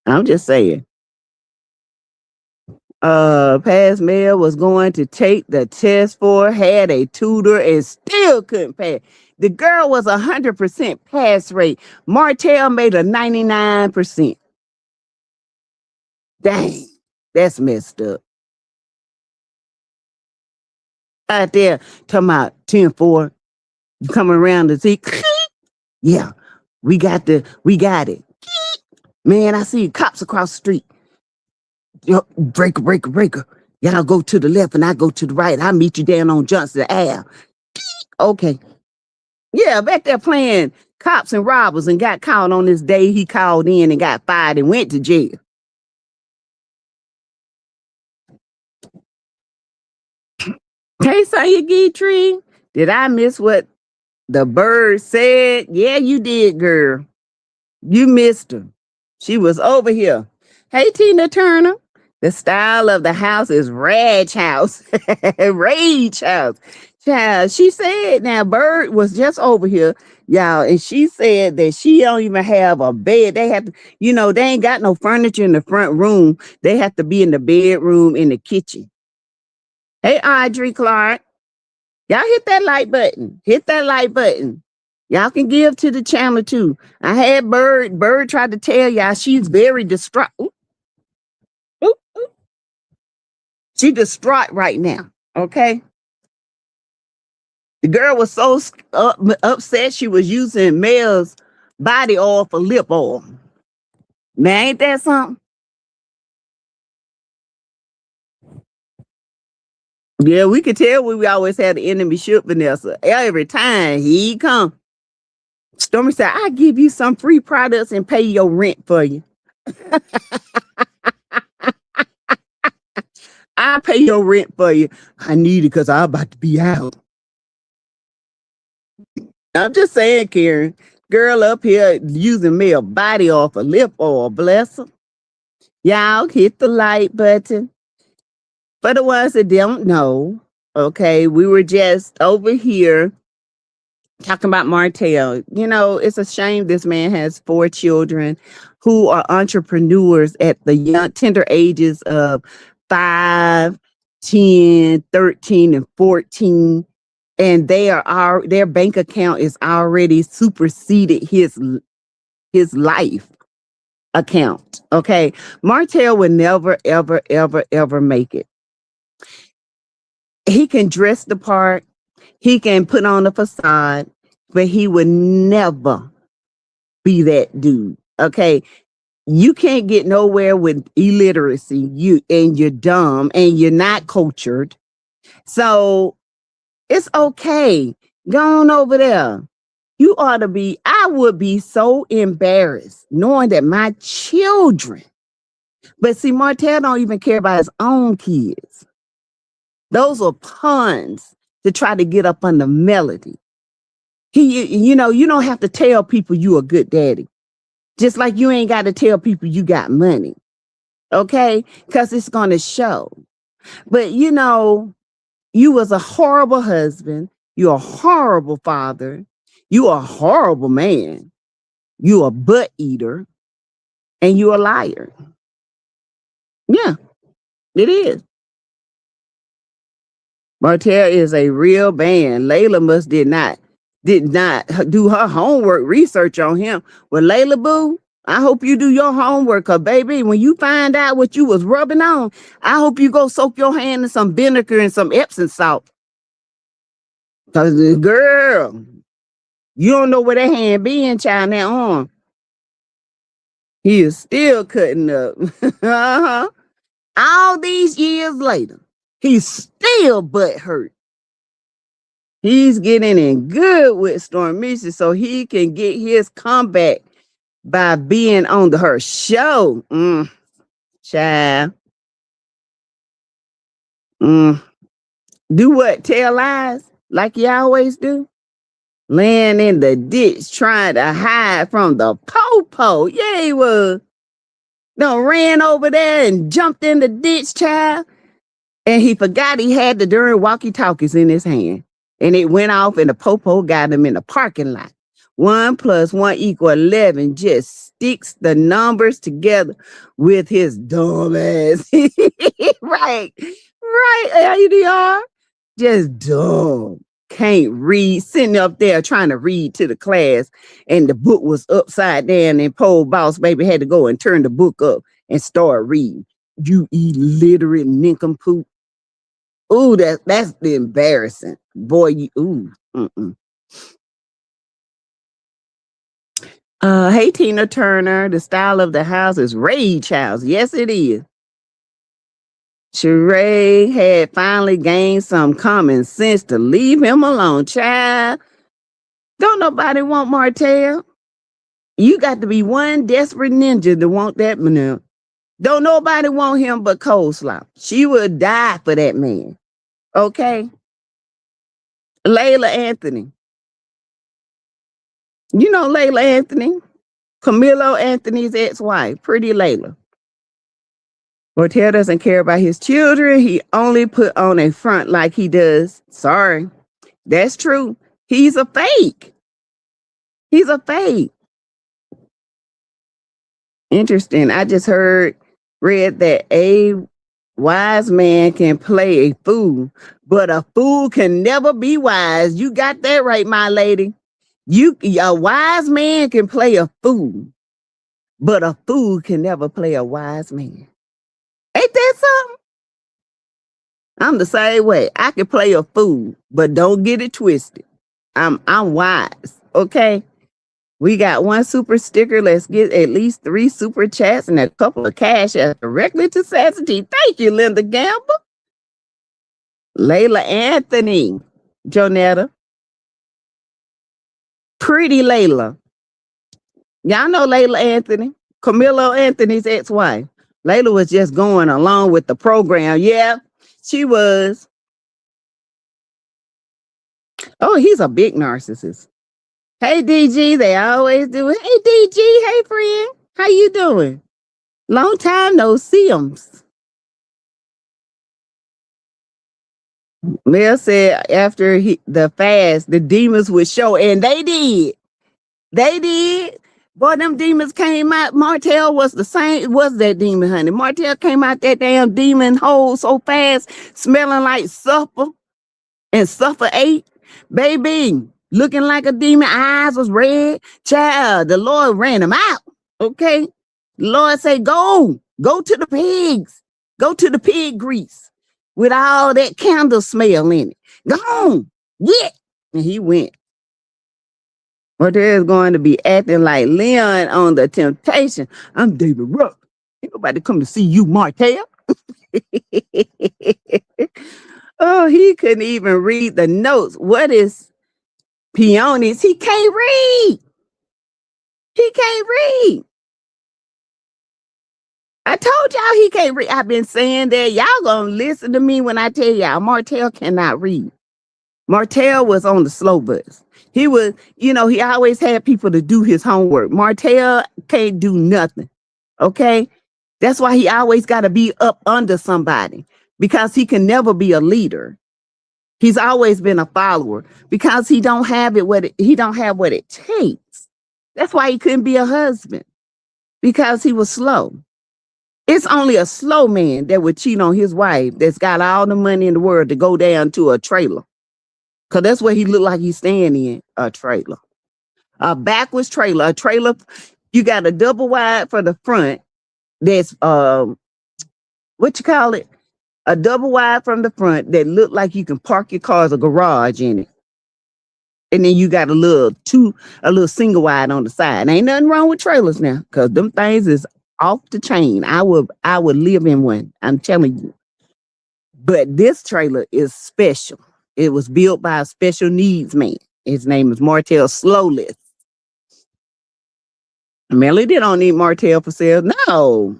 I'm just saying. Past mail was going to take the test for, had a tutor, and still couldn't pass. The girl was 100% pass rate. Martel made a 99%. Dang, that's messed up. Out there talking about 10-4, coming around to see. Yeah, we got it. Man, I see cops across the street. Yo, breaker. Y'all go to the left and I go to the right. I'll meet you down on Johnson Ave. Okay. Yeah, back there playing cops and robbers and got caught on this day he called in and got fired and went to jail. Hey, Sayagi Tree, did I miss what the bird said? Yeah, you did, girl. You missed her. She was over here. Hey, Tina Turner. The style of the house is Rage House. Rage House. Child, she said, now, Bird was just over here, y'all, and she said that she don't even have a bed. They have to, they ain't got no furniture in the front room. They have to be in the bedroom, in the kitchen. Hey, Audrey Clark. Y'all hit that like button. Hit that like button. Y'all can give to the channel too. I had Bird tried to tell y'all she's very distraught. Ooh. She distraught right now. Okay. The girl was so upset she was using Mel's body oil for lip oil. Man, ain't that something? Yeah, we could tell we always had the enemy ship, Vanessa. Every time he come. Stormy said, I give you some free products and pay your rent for you. I pay your rent for you. I need it because I'm about to be out. I'm just saying, Karen. Girl up here using Mel body oil for lip oil. Bless her. Y'all hit the like button. For the ones that don't know, okay, we were just over here talking about Martel. It's a shame this man has 4 children who are entrepreneurs at the young, tender ages of 5, 10, 13, and 14. And their bank account is already superseded his life account. Okay. Martel would never, ever, ever, ever make it. He can dress the part. He can put on a facade, but he would never be that dude. Okay. you can't get nowhere with illiteracy. You're dumb and you're not cultured. So it's okay. Go on over there. You ought to be, I would be so embarrassed knowing that my children, but see, Martel don't even care about his own kids. Those are puns to try to get up on the melody. You don't have to tell people you a good daddy. Just like you ain't got to tell people you got money. Okay? Because it's going to show. But you was a horrible husband. You're a horrible father. You a horrible man. You a butt eater. And you a liar. Yeah, it is. Martel is a real man. Layla did not do her homework research on him. Well, Layla Boo, I hope you do your homework, cause baby, when you find out what you was rubbing on, I hope you go soak your hand in some vinegar and some Epsom salt. Cause girl, you don't know where that hand being, child, that arm. He is still cutting up. Uh-huh. All these years later, he's still butthurt. He's getting in good with Stormisha so he can get his comeback by being on her show. Child. Do what? Tell lies like you always do? Laying in the ditch trying to hide from the po-po. Yeah, he was. Done ran over there and jumped in the ditch, child. And he forgot he had the darn walkie-talkies in his hand. And it went off and the po-po got him in the parking lot. 1 + 1 = 11 just sticks the numbers together with his dumb ass. Right. ADR. Just dumb. Can't read. Sitting up there trying to read to the class. And the book was upside down and pole boss baby had to go and turn the book up and start reading. You illiterate nincompoop. Ooh, that's embarrassing. Boy, hey, Tina Turner, the style of the house is Rage House. Yes, it is. Sheree had finally gained some common sense to leave him alone, child. Don't nobody want Martel. You got to be one desperate ninja to want that man. Don't nobody want him but Coleslaw. She would die for that man. Okay? Layla Anthony. You know Layla Anthony? Camilo Anthony's ex-wife, pretty Layla. Martel doesn't care about his children. He only put on a front like he does. Sorry. That's true. He's a fake. He's a fake. Interesting. I just read that a wise man can play a fool, but a fool can never be wise. You got that right, my lady. A wise man can play a fool, but a fool can never play a wise man. Ain't that something? I'm the same way. I can play a fool, but don't get it twisted. I'm wise, okay? We got 1 super sticker. Let's get at least 3 super chats and a couple of cash apps directly to SASSYTEA. Thank you, Linda Gamble. Layla Anthony. Jonetta. Pretty Layla. Y'all know Layla Anthony. Camilo Anthony's ex-wife. Layla was just going along with the program. Yeah, she was. Oh, he's a big narcissist. Hey, DG, they always do it. Hey, DG, hey, friend. How you doing? Long time no see 'em. Mel said after the fast, the demons would show, and they did. They did. Boy, them demons came out. Martel was the same. Was that demon, honey? Martel came out that damn demon hole so fast, smelling like supper, and supper ate. Baby, looking like a demon. Eyes was red. Child, the Lord ran him out. Okay? The Lord said, go to the pigs. Go to the pig grease with all that candle smell in it. Go on, get. And he went. Martel's going to be acting like Leon on The Temptation. I'm David Ruff. Ain't nobody come to see you, Martel. Oh, he couldn't even read the notes. What is peonies? He can't read. He can't read. I told y'all he can't read. I've been saying that. Y'all gonna listen to me when I tell y'all Martel cannot read. Martel was on the slow bus. He was, he always had people to do his homework. Martel can't do nothing. Okay? That's why he always got to be up under somebody, because he can never be a leader. He's always been a follower because he don't have what it takes. That's why he couldn't be a husband, because he was slow. It's only a slow man that would cheat on his wife that's got all the money in the world to go down to a trailer. Because that's what he looked like he's staying in, a trailer. A backwards trailer. A trailer, you got a double wide for the front. That's, what you call it? A double wide from the front that look like you can park your car as a garage in it. And then you got a little single wide on the side. Ain't nothing wrong with trailers now, because them things is off the chain. I would live in one. I'm telling you. But this trailer is special. It was built by a special needs man. His name is Martel Slowless. Melody don't need Martel for sale. No.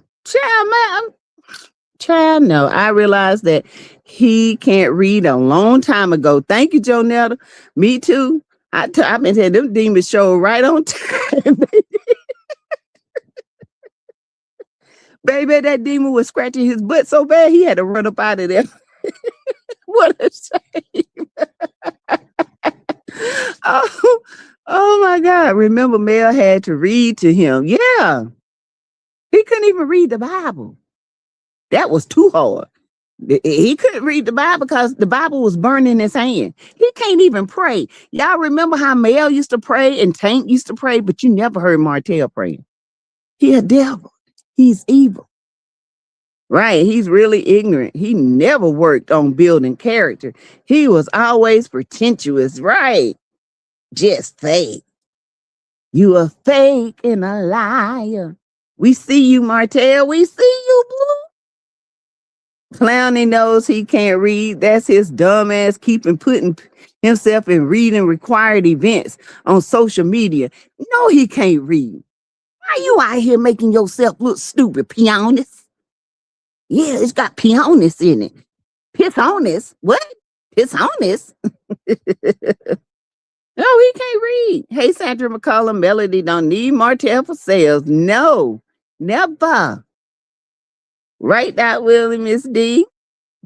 Child, no. I realized that he can't read a long time ago. Thank you, Jonetta. Me too. I've been saying them demons show right on time. Baby, that demon was scratching his butt so bad he had to run up out of there. What a shame. Oh my God. Remember, Mel had to read to him. Yeah. He couldn't even read the Bible. That was too hard. He couldn't read the Bible because the Bible was burning his hand. He can't even pray. Y'all remember how Mel used to pray and Tank used to pray, but you never heard Martel praying. He a devil. He's evil. Right? He's really ignorant. He never worked on building character. He was always pretentious. Right? Just fake. You a fake and a liar. We see you, Martel. We see you, Blue. Clowny knows he can't read. That's his dumb ass putting himself in reading required events on social media. No, he can't read. Why you out here making yourself look stupid, peonis? Yeah, it's got peonis in it. Pissonis? What? Pissonis? No, he can't read. Hey, Sandra McCullum, Melody don't need Martel for sales. No, never. Right now, Willie, Miss D.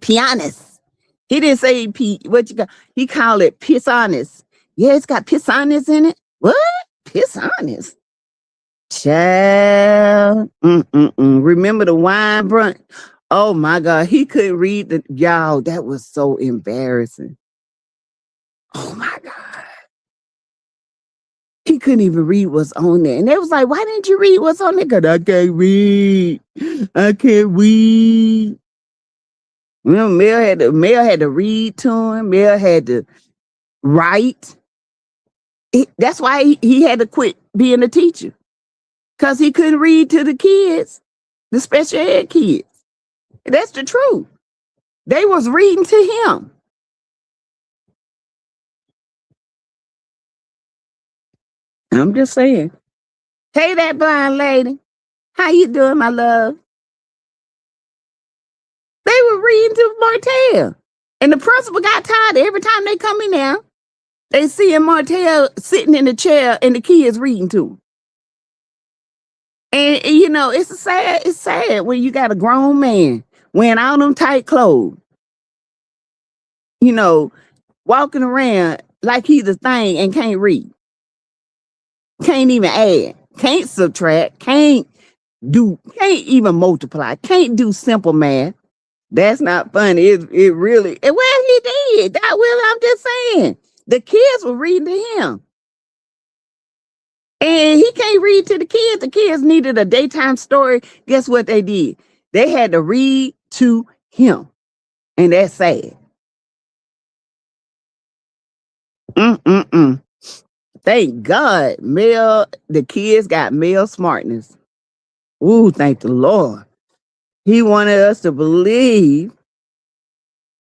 Pianist. He didn't say what you got. He called it pissonis. Yeah, it's got pissonis in it. What? Pissonis. Child. Remember the wine brunch? Oh my God, he couldn't read y'all. That was so embarrassing. Oh my God. He couldn't even read what's on there. And they was like, why didn't you read what's on there? Because I can't read. I can't read. You know, Mel had to read to him. Mel had to write. That's why he had to quit being a teacher. Because he couldn't read to the kids, the special ed kids. That's the truth. They was reading to him. I'm just saying. Hey, that blind lady. How you doing, my love? They were reading to Martel. And the principal got tired every time they come in there. They see Martel sitting in the chair and the kids reading to him. And it's sad when you got a grown man wearing all them tight clothes, walking around like he's a thing and can't read. Can't even add, can't subtract, can't even multiply, can't do simple math. That's not funny. It really, well, he did. That will, I'm just saying. The kids were reading to him. And he can't read to the kids. The kids needed a daytime story. Guess what they did? They had to read to him. And that's sad. Thank God, the kids got male smartness. Ooh, thank the Lord. He wanted us to believe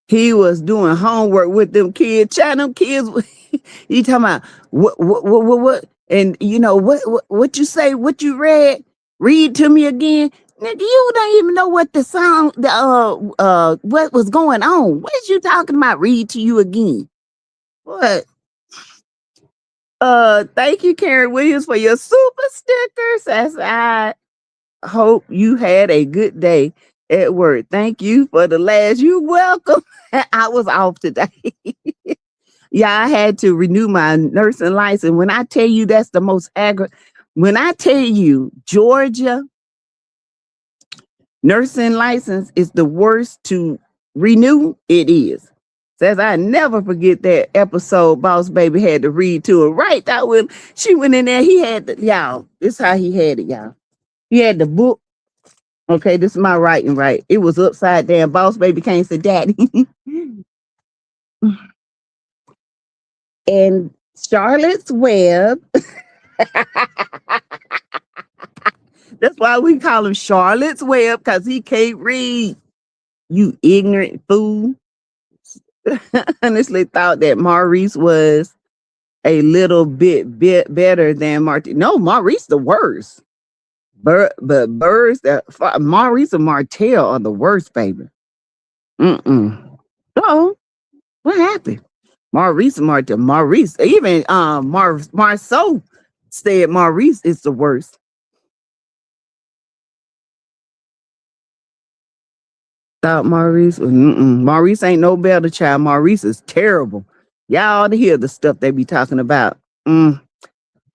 he was doing homework with them kids. Child, them kids, he talking about what? And you know, what you say, what you read? Read to me again. Nigga, you don't even know what the song, what was going on. What is you talking about? Read to you again. What? Thank you, Karen Williams, for your super stickers. As I hope you had a good day at work. Thank you for the last. You welcome. I was off today. Yeah, I had to renew my nursing license. When I tell you that's the most when I tell you Georgia nursing license is the worst to renew, it is. Says I never forget that episode Boss Baby had to read to her. Right, that when she went in there, he had y'all. This how he had it, y'all. He had the book. Okay, this is my writing, right? It was upside down. Boss Baby came to Daddy. And Charlotte's Web. That's why we call him Charlotte's Web, because he can't read. You ignorant fool. Honestly thought that Maurice was a little bit better than Martin. No, Maurice the worst. But Birds, Maurice and Martel are the worst, baby. Oh, what happened? Maurice and Martel. Maurice, even Marceau said Maurice is the worst. Thought Maurice was, Maurice ain't no better, child. Maurice is terrible. Y'all ought to hear the stuff they be talking about.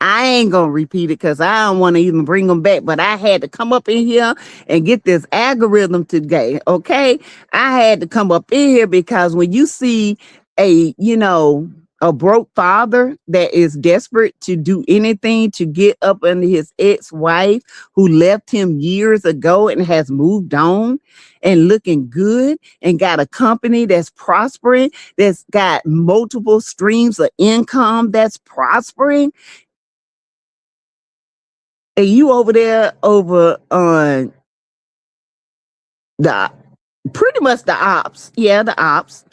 I ain't gonna repeat it because I don't want to even bring them back, but I had to come up in here and get this algorithm today. Okay. I had to come up in here because when you see a broke father that is desperate to do anything to get up under his ex-wife who left him years ago and has moved on and looking good and got a company that's prospering, that's got multiple streams of income that's prospering, and you over there over on the pretty much the ops. Yeah, the ops.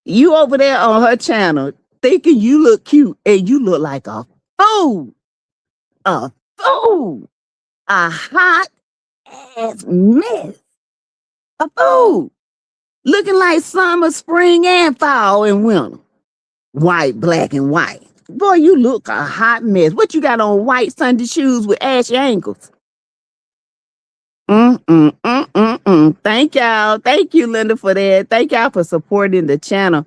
You over there on her channel thinking you look cute and you look like a fool. A fool. A hot ass mess. A fool. Looking like summer, spring, and fall and winter. White, black, and white. Boy, you look a hot mess. What you got on, white Sunday shoes with ashy ankles? Thank y'all. Thank you, Linda, for that. Thank y'all for supporting the channel.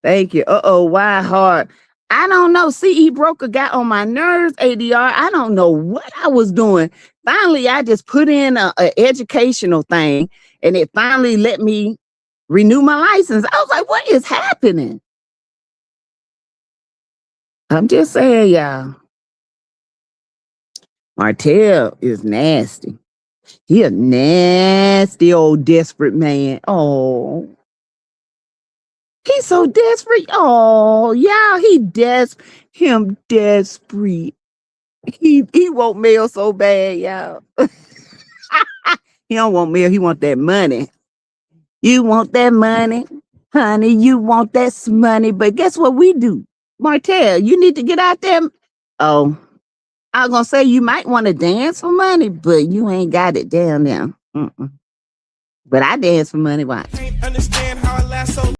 Thank you. Why hard? I don't know. CE Broker got on my nerves, ADR. I don't know what I was doing. Finally, I just put in a educational thing and it finally let me renew my license. I was like, what is happening? I'm just saying, y'all. Martel is nasty. He a nasty old desperate man. Oh, he's so desperate. Oh, yeah, him desperate. He want mail so bad, y'all. He don't want mail, he want that money. You want that money, honey, you want that money. But guess what we do? Martel, you need to get out there. Oh, I was gonna say you might want to dance for money, but you ain't got it down there. But I dance for money. Why? Can't understand how I last so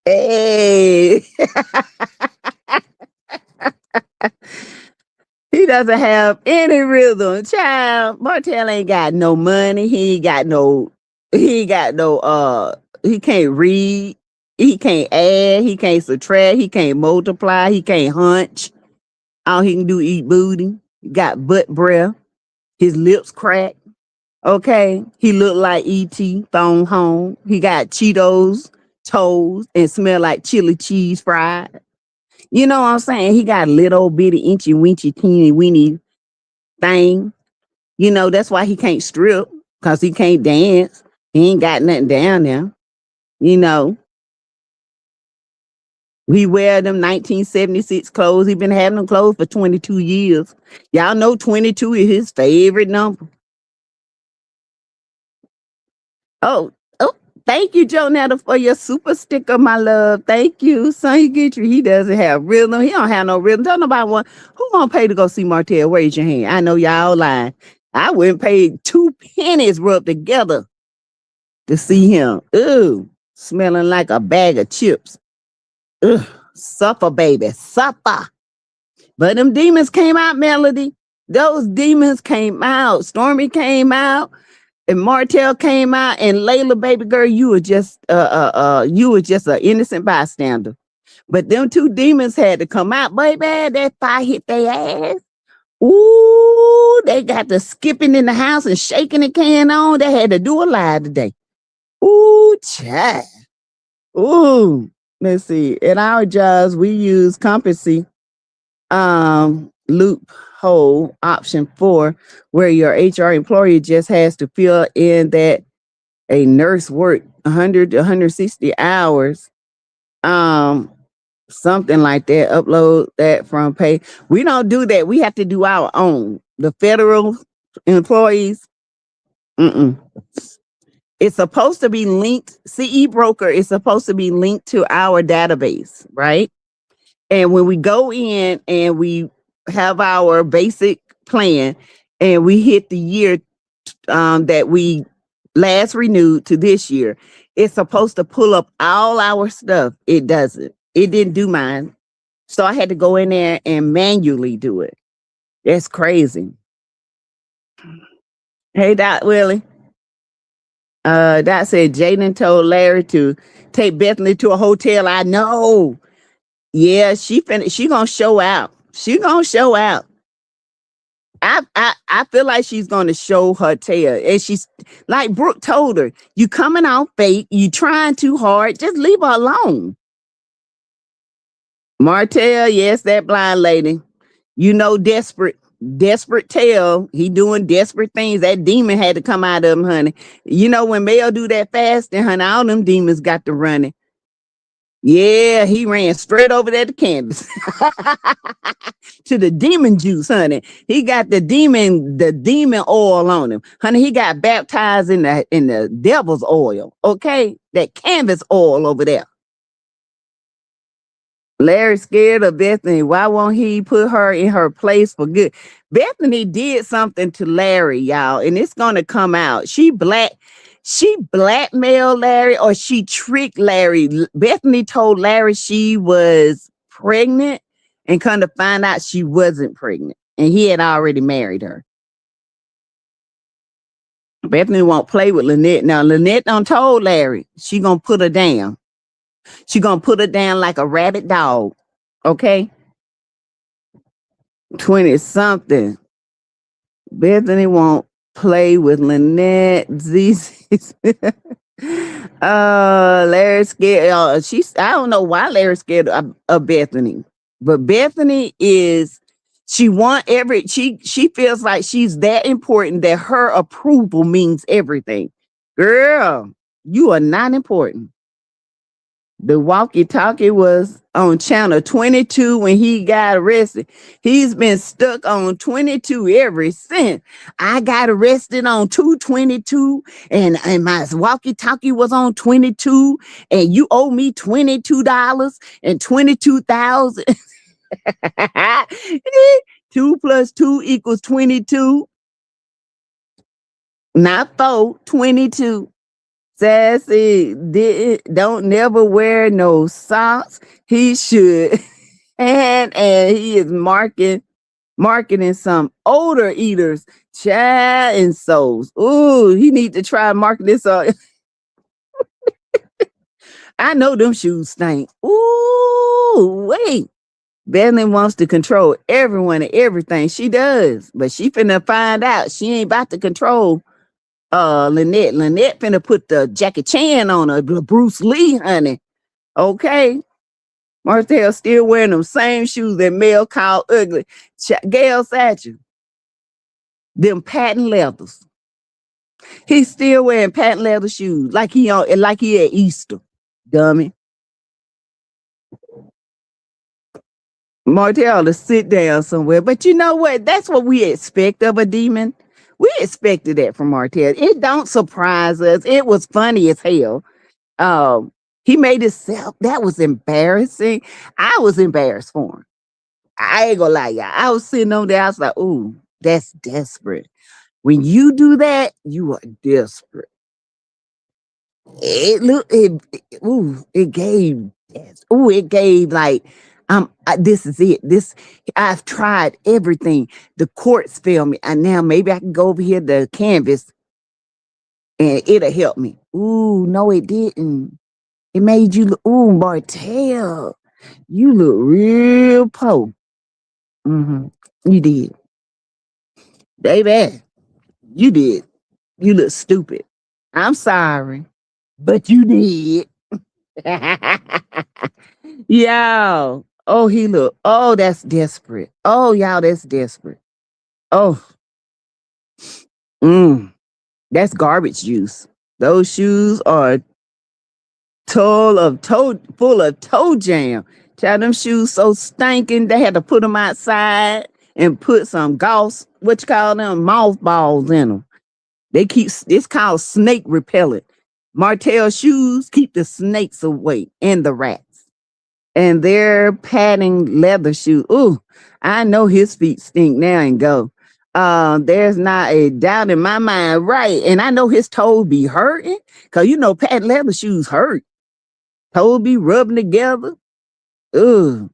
Hey. He doesn't have any rhythm. Child, Martel ain't got no money. He can't read. He can't add. He can't subtract. He can't multiply. He can't hunch. All he can do eat booty. Got butt breath. His lips cracked. Okay. He looked like E.T. phone home. He got Cheetos, toes, and smell like chili cheese fried. You know what I'm saying? He got a little bitty inchy winchy teeny weeny thing. You know, that's why he can't strip, because he can't dance. He ain't got nothing down there. You know, he wear them 1976 clothes. He been having them clothes for 22 years. Y'all know 22 is his favorite number. Oh, oh, thank you, Joe Netta, for your super sticker, my love. Thank you. Sonny Gitry, he doesn't have rhythm. He don't have no rhythm. Don't nobody want. Who gonna pay to go see Martel? Raise your hand. I know y'all lying. I wouldn't pay 2 pennies rubbed together to see him. Ooh, smelling like a bag of chips. Ugh, suffer, baby, suffer. But them demons came out, Melody. Those demons came out. Stormy came out, and Martel came out, and Layla, baby girl, you were just an innocent bystander. But them two demons had to come out, baby. That fire hit their ass. Ooh, they got the skipping in the house and shaking the can on. They had to do a live today. Ooh, child. Ooh, let's see. At our jobs, we use competency loophole option 4, where your HR employee just has to fill in that a nurse worked 100 to 160 hours. Something like that. Upload that from pay. We don't do that. We have to do our own. The federal employees, it's supposed to be linked. CE Broker is supposed to be linked to our database, right? And when we go in and we have our basic plan and we hit the year that we last renewed to this year, it's supposed to pull up all our stuff. It doesn't. It didn't do mine. So I had to go in there and manually do it. That's crazy. Hey, Doc Willie. Doc said Jaden told Larry to take Bethany to a hotel. I know. Yeah, she gonna show out. She gonna show out. I feel like she's gonna show her tail. And she's like Brooke told her, you coming out fake, you trying too hard, just leave her alone. Martel, yes, that blind lady. You know, desperate tail. He doing desperate things. That demon had to come out of him, honey. You know, when Mel do that fasting, honey, all them demons got to running. Yeah, he ran straight over there to Candace. To the demon juice, honey. He got the demon oil on him. Honey, he got baptized in the devil's oil. Okay? That canvas oil over there. Larry scared of Bethany. Why won't he put her in her place for good? Bethany did something to Larry, y'all, and it's gonna come out. She blackmailed Larry, or she tricked Larry. Bethany told Larry she was pregnant, and come to find out she wasn't pregnant, and he had already married her. Bethany won't play with Lynette. Now, Lynette done told Larry she gonna put her down. She gonna put her down like a rabid dog. Okay? 20 something. Bethany won't play with Lynette. Larry scared. I don't know why Larry's scared of Bethany, but Bethany is. She feels like she's that important that her approval means everything. Girl, you are not important. The walkie-talkie was on channel 22 when he got arrested. He's been stuck on 22 ever since. I got arrested on 222, and my walkie-talkie was on 22, and you owe me $22 and 22,000. 2 plus 2 equals 22. Not 4, 22. Sassy don't never wear no socks. He should. And he is marketing some odor eaters, child and souls. Ooh, he need to try marketing this. I know them shoes stink. Ooh, wait. Bethany wants to control everyone and everything. She does, but she finna find out she ain't about to control Lynette. Lynette finna put the Jackie Chan on her, Bruce Lee, honey. Okay. Martel still wearing them same shoes that Mel called ugly. Gail Satchel, them patent leathers. He's still wearing patent leather shoes like he at Easter. Dummy. Martel to sit down somewhere. But you know what? That's what we expect of a demon. We expected that from Martel. It don't surprise us. It was funny as hell. He made himself. That was embarrassing. I was embarrassed for him. I ain't gonna lie, y'all. I was sitting on there. I was like, "Ooh, that's desperate." When you do that, you are desperate. It gave, it gave like, this is it. I've tried everything. The courts failed me, and now maybe I can go over here to Canvas, and it'll help me. Ooh, no, it didn't. It made you look. Ooh, Martel, you look real poor. You did, baby. You did. You look stupid. I'm sorry, but you did. Y'all. Oh, he look. Oh, that's desperate. Oh, y'all, that's desperate. Oh, that's garbage juice. Those shoes are full of toe jam. Child, them shoes so stinking, they had to put them outside and put some gauze, what you call them, mothballs in them. It's called snake repellent. Martel shoes keep the snakes away and the rats. And they're padding leather shoes. Ooh, I know his feet stink now and go. There's not a doubt in my mind, right? And I know his toes be hurting, cause you know patent leather shoes hurt. Toes be rubbing together. Ooh.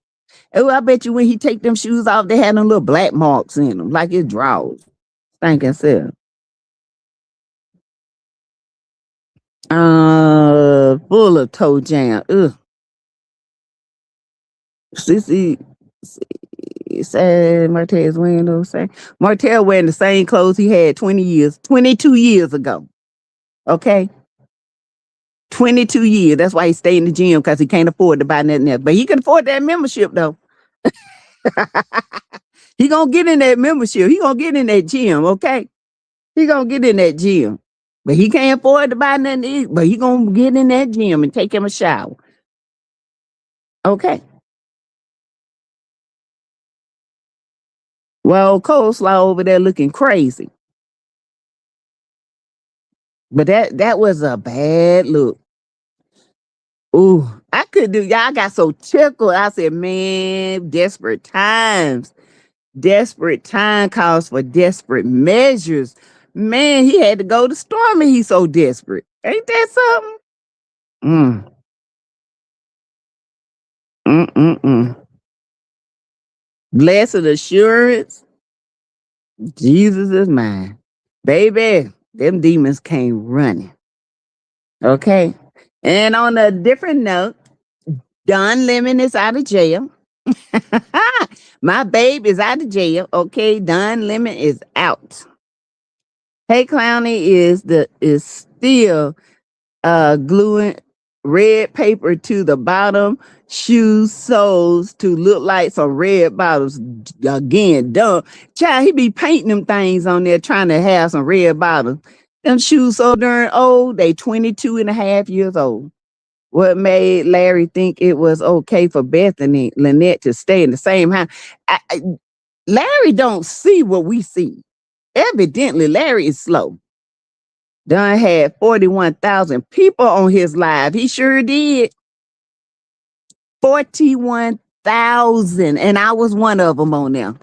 Oh, I bet you when he take them shoes off, they had them little black marks in them, like his drawers. Thank I said. Full of toe jam. Ugh. Sissy said Martel's wearing those same. Martel wearing the same clothes he had 22 years ago. Okay. 22 years. That's why he stayed in the gym, because he can't afford to buy nothing else. But he can afford that membership though. He gonna get in that membership. He gonna get in that gym, okay? He gonna get in that gym. But he can't afford to buy nothing to eat. But he gonna get in that gym and take him a shower. Okay. Well, coleslaw over there looking crazy. But that was a bad look. Ooh, I could do, y'all got so tickled. I said, man, desperate times. Desperate time calls for desperate measures. Man, he had to go to Stormy. He's so desperate. Ain't that something? Mm. Mm-mm-mm. Blessed assurance, Jesus is mine. Baby, them demons came running. Okay. And on a different note, Don Lemon is out of jail. My babe is out of jail. Okay, Don Lemon is out. Hey Clowny is still gluing red paper to the bottom shoe soles to look like some red bottoms. Again, dumb. Child, he be painting them things on there trying to have some red bottoms. Them shoes so darn old, they 22 and a half years old. What made Larry think it was okay for Bethany Lynette to stay in the same house? Larry don't see what we see. Evidently, Larry is slow. Don had 41,000 people on his live. He sure did. 41,000. And I was one of them on there.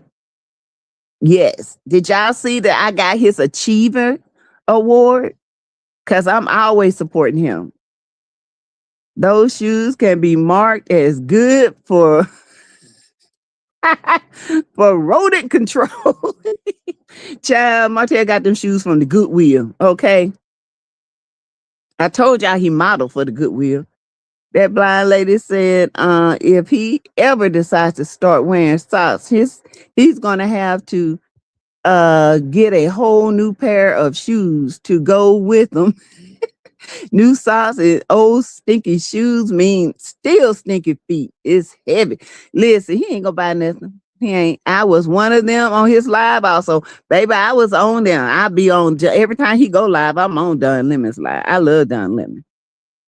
Yes. Did y'all see that I got his Achiever Award? because I'm always supporting him. Those shoes can be marked as good for for rodent control. Child, Martel got them shoes from the Goodwill. Okay. I told y'all he modeled for the Goodwill. That blind lady said if he ever decides to start wearing socks, he's gonna have to get a whole new pair of shoes to go with them. New socks and old stinky shoes mean still stinky feet. It's heavy. Listen, he ain't gonna buy nothing. He ain't. I was one of them on his live also. Baby, I was on there. I be on every time he go live, I'm on Don Lemon's live. I love Don Lemon.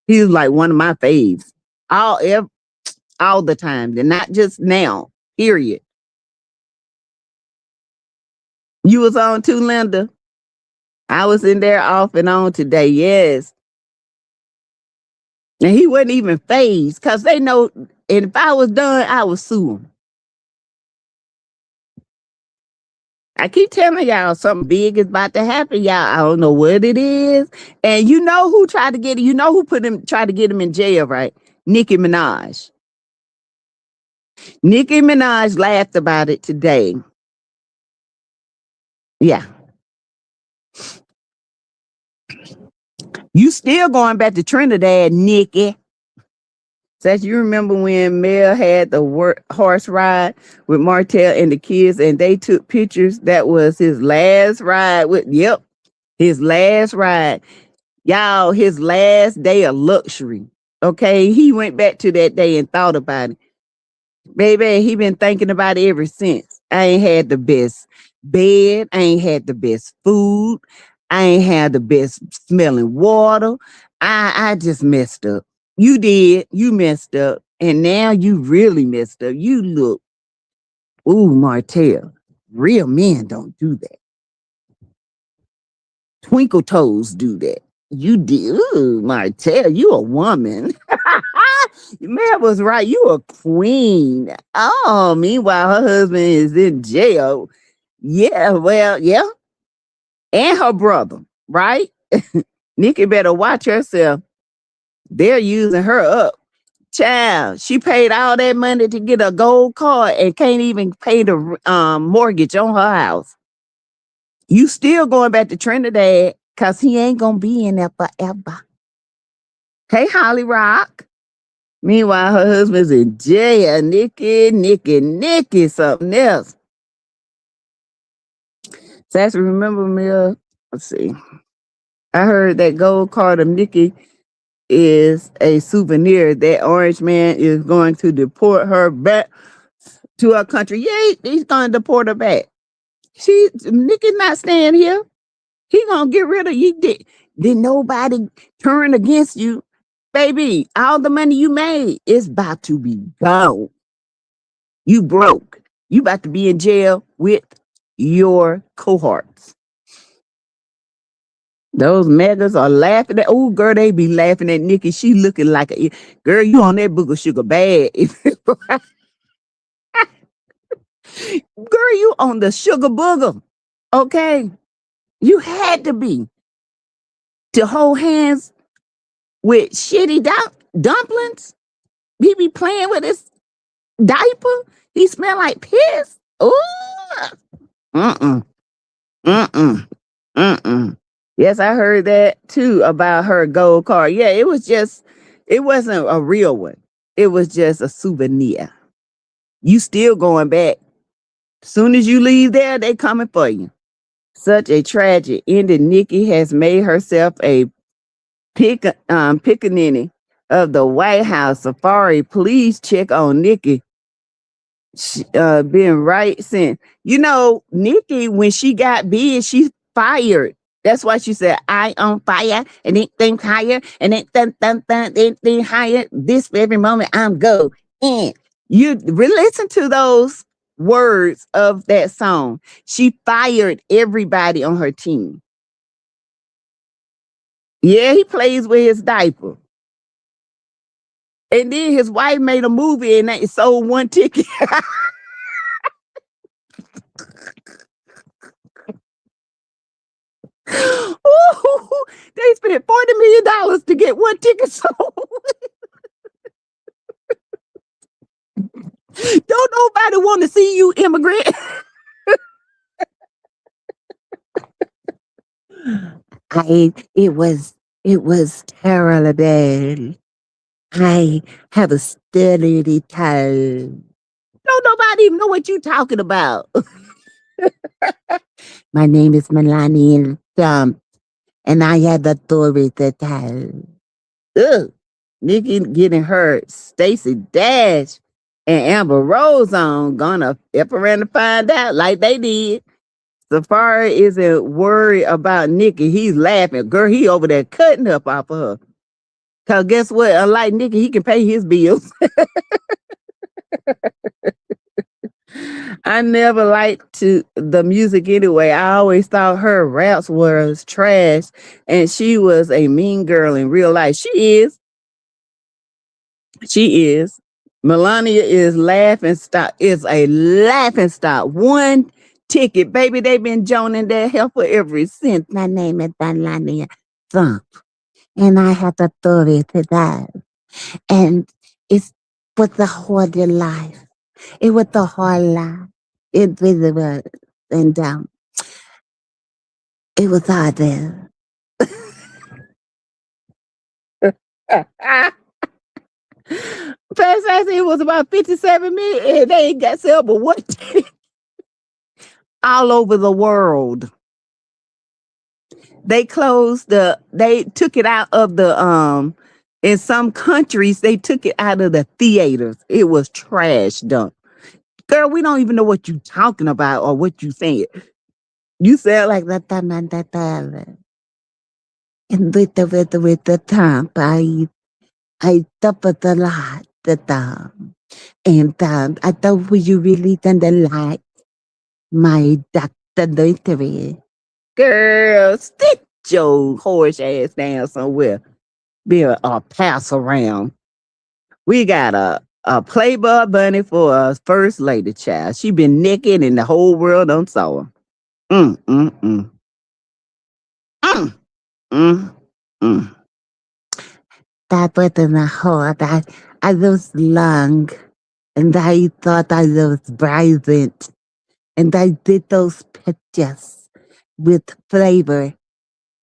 He was like one of my faves. All the time. And not just now. Period. You was on too, Linda. I was in there off and on today. Yes. And he wasn't even phased because they know, and if I was done, I would sue him. I keep telling y'all something big is about to happen, y'all. I don't know what it is. And you know who tried to get it? You know who tried to get him in jail, right? Nicki Minaj. Nicki Minaj laughed about it today. Yeah. You still going back to Trinidad, Nicki. Says you remember when Mel had the horse ride with Martel and the kids and they took pictures? That was his last ride his last ride. Y'all, his last day of luxury. Okay, he went back to that day and thought about it. Baby, he been thinking about it ever since. I ain't had the best bed. I ain't had the best food. I ain't had the best smelling water. I just messed up. You did. You messed up. And now you really messed up. You look, ooh, Martel. Real men don't do that. Twinkle toes do that. You did. Ooh, Martel, you a woman. Man was right. You a queen. Oh, meanwhile, her husband is in jail. Yeah, well, yeah. And her brother, right? Nicki better watch herself. They're using her up. Child, she paid all that money to get a gold card and can't even pay the mortgage on her house. You still going back to Trinidad because he ain't going to be in there forever. Hey, Holly Rock. Meanwhile, her husband's in jail. Nicki, something else. Sassy, remember me? Let's see. I heard that gold card of Nicki is a souvenir. That orange man is going to deport her back to her country. Yeah, he's going to deport her back. Nicki not staying here. He gonna get rid of you. Did nobody turn against you? Baby, all the money you made is about to be gone. You broke. You about to be in jail with your cohorts. Those megas are laughing at, oh girl, they be laughing at Nicki. She looking like a girl, you on that booger sugar bad. Girl, you on the sugar booger. Okay. You had to be to hold hands with shitty dumplings. He be playing with his diaper. He smell like piss. Ooh. Yes, I heard that too about her gold card. Yeah, it wasn't a real one. It was just a souvenir. You still going back. As soon as you leave there, they coming for you. Such a tragic ending. Nicki has made herself a pickaninny of the White House safari. Please check on Nicki. Been right since. You know, Nicki, when she got big, she fired. That's why she said, I on fire, and then think higher, and then higher. This for every moment I'm go. And you listen to those words of that song. She fired everybody on her team. Yeah, he plays with his diaper. And then his wife made a movie and they sold one ticket. Ooh, they spent $40 million to get one ticket sold. Don't nobody want to see you, immigrant. It was terrible. I have a steady time. Don't nobody even know what you talking about. My name is Melania Trump, and I had authority to tell. Ugh. Nikki getting hurt. Stacey Dash and Amber Rose on gonna up around to find out like they did. Safari isn't worried about Nikki. He's laughing. Girl, he over there cutting up off of her. Cause guess what? Unlike Nikki, he can pay his bills. I never liked the music anyway. I always thought her raps was trash, and she was a mean girl in real life. She is. She is. Melania is laughing stock. Is a laughing stock. One ticket, baby. They've been joining their help for ever since. My name is Melania Trump, and I have authority to that. And it's with the whole life. It was the whole life. It really was. And it was hard there. First I said it was about 57 million, and they ain't got sell but one all over the world. They they took it out of the in some countries, they took it out of the theaters. It was trash dump. Girl, we don't even know what you talking about or what you saying. You sound like that time and that time. And with the time, I suffered a lot the time. And I thought you really didn't like my documentary. Girl, stick your horse ass down somewhere. Be a pass around. We got a Playboy bunny for a first lady child. She been naked and the whole world don't saw her. Mm, mm, mm. Mm, mm, mm. That wasn't a hard. I was long, and I thought I was brilliant, and I did those pictures with flavor.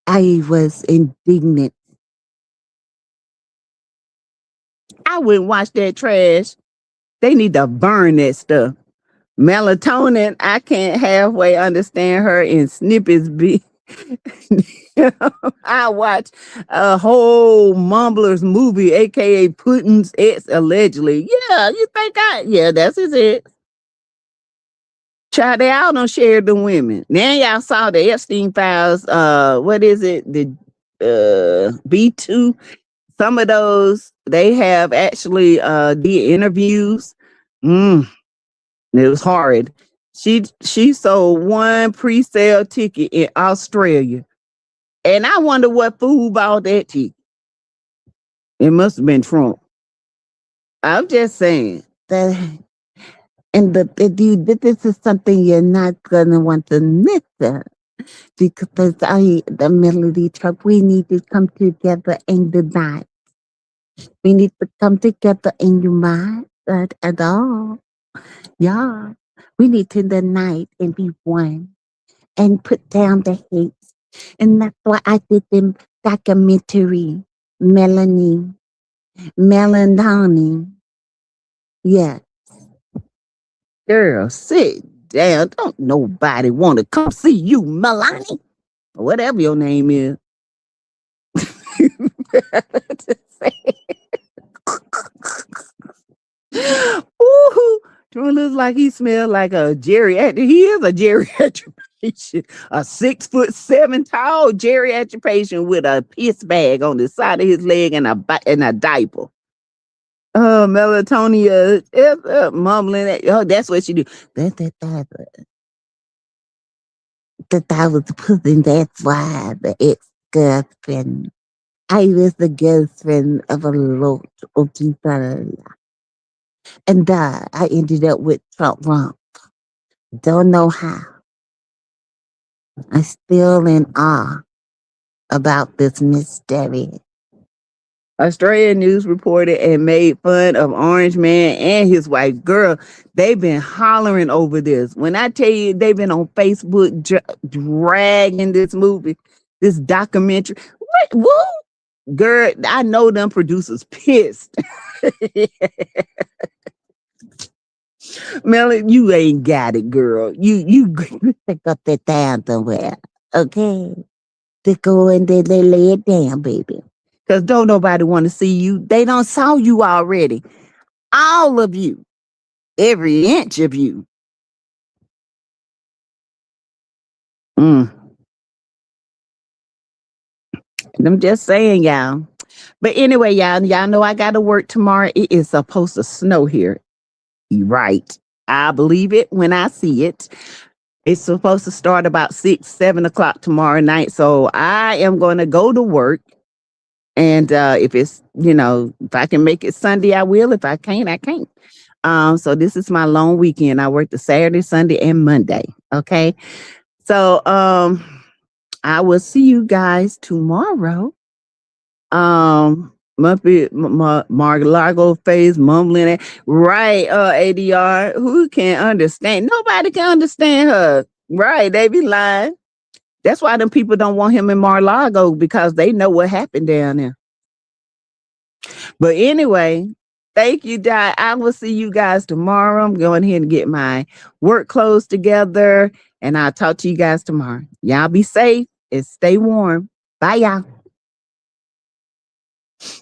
I was indignant. I wouldn't watch that trash. They need to burn that stuff. Melatonin, I can't halfway understand her in snippets. I watch a whole Mumblers movie, aka Putin's ex, allegedly. Yeah, you think yeah, that's his ex. Child, they all done shared the women. Now y'all saw the Epstein files. What is it? The B2. Some of those they have actually did interviews. It was horrid. She sold one pre-sale ticket in Australia. And I wonder what fool bought that ticket. It must have been Trump. I'm just saying that, and this is something you're not gonna want to miss, because the Melody Trump, we need to come together and unite. We need to come together and unite at all. Yeah, we need to unite and be one and put down the hate. And that's why I did the documentary, Melanie. Yeah. Girl, sit down. Don't nobody want to come see you, Melanie. Or whatever your name is. Ooh, Drew looks like he smells like a geriatric. He is a geriatric patient. A 6'7" tall geriatric patient with a piss bag on the side of his leg and a diaper. Melatonia is mumbling at, oh, that's what she do. That I was pushing, that's why the ex-girlfriend. I was the girlfriend of a lot of people. And I ended up with Trump Rump. Don't know how. I'm still in awe. about this mystery. Australian news reported and made fun of Orange Man and his wife. Girl, they've been hollering over this. When I tell you, they've been on Facebook dragging this movie, this documentary. What? Woo? Girl, I know them producers pissed. Melanie, you ain't got it, girl. You pick up that down somewhere, okay? To go and they lay it down, baby. Because don't nobody want to see you. They don't saw you already. All of you. Every inch of you. I'm just saying, y'all. But anyway, y'all know I got to work tomorrow. It is supposed to snow here. You're right. I believe it when I see it. It's supposed to start about 6, 7 o'clock tomorrow night. So I am going to go to work. And if it's, if I can make it Sunday, I will. If I can't, I can't. So this is my long weekend. I work the Saturday, Sunday, and Monday. Okay. So I will see you guys tomorrow. Mar-a-Lago face mumbling it. Right, ADR. Who can understand? Nobody can understand her. Right, they be lying. That's why them people don't want him in Mar-a-Lago, because they know what happened down there. But anyway, thank you, Di. I will see you guys tomorrow. I'm going ahead and get my work clothes together, and I'll talk to you guys tomorrow. Y'all be safe and stay warm. Bye, y'all.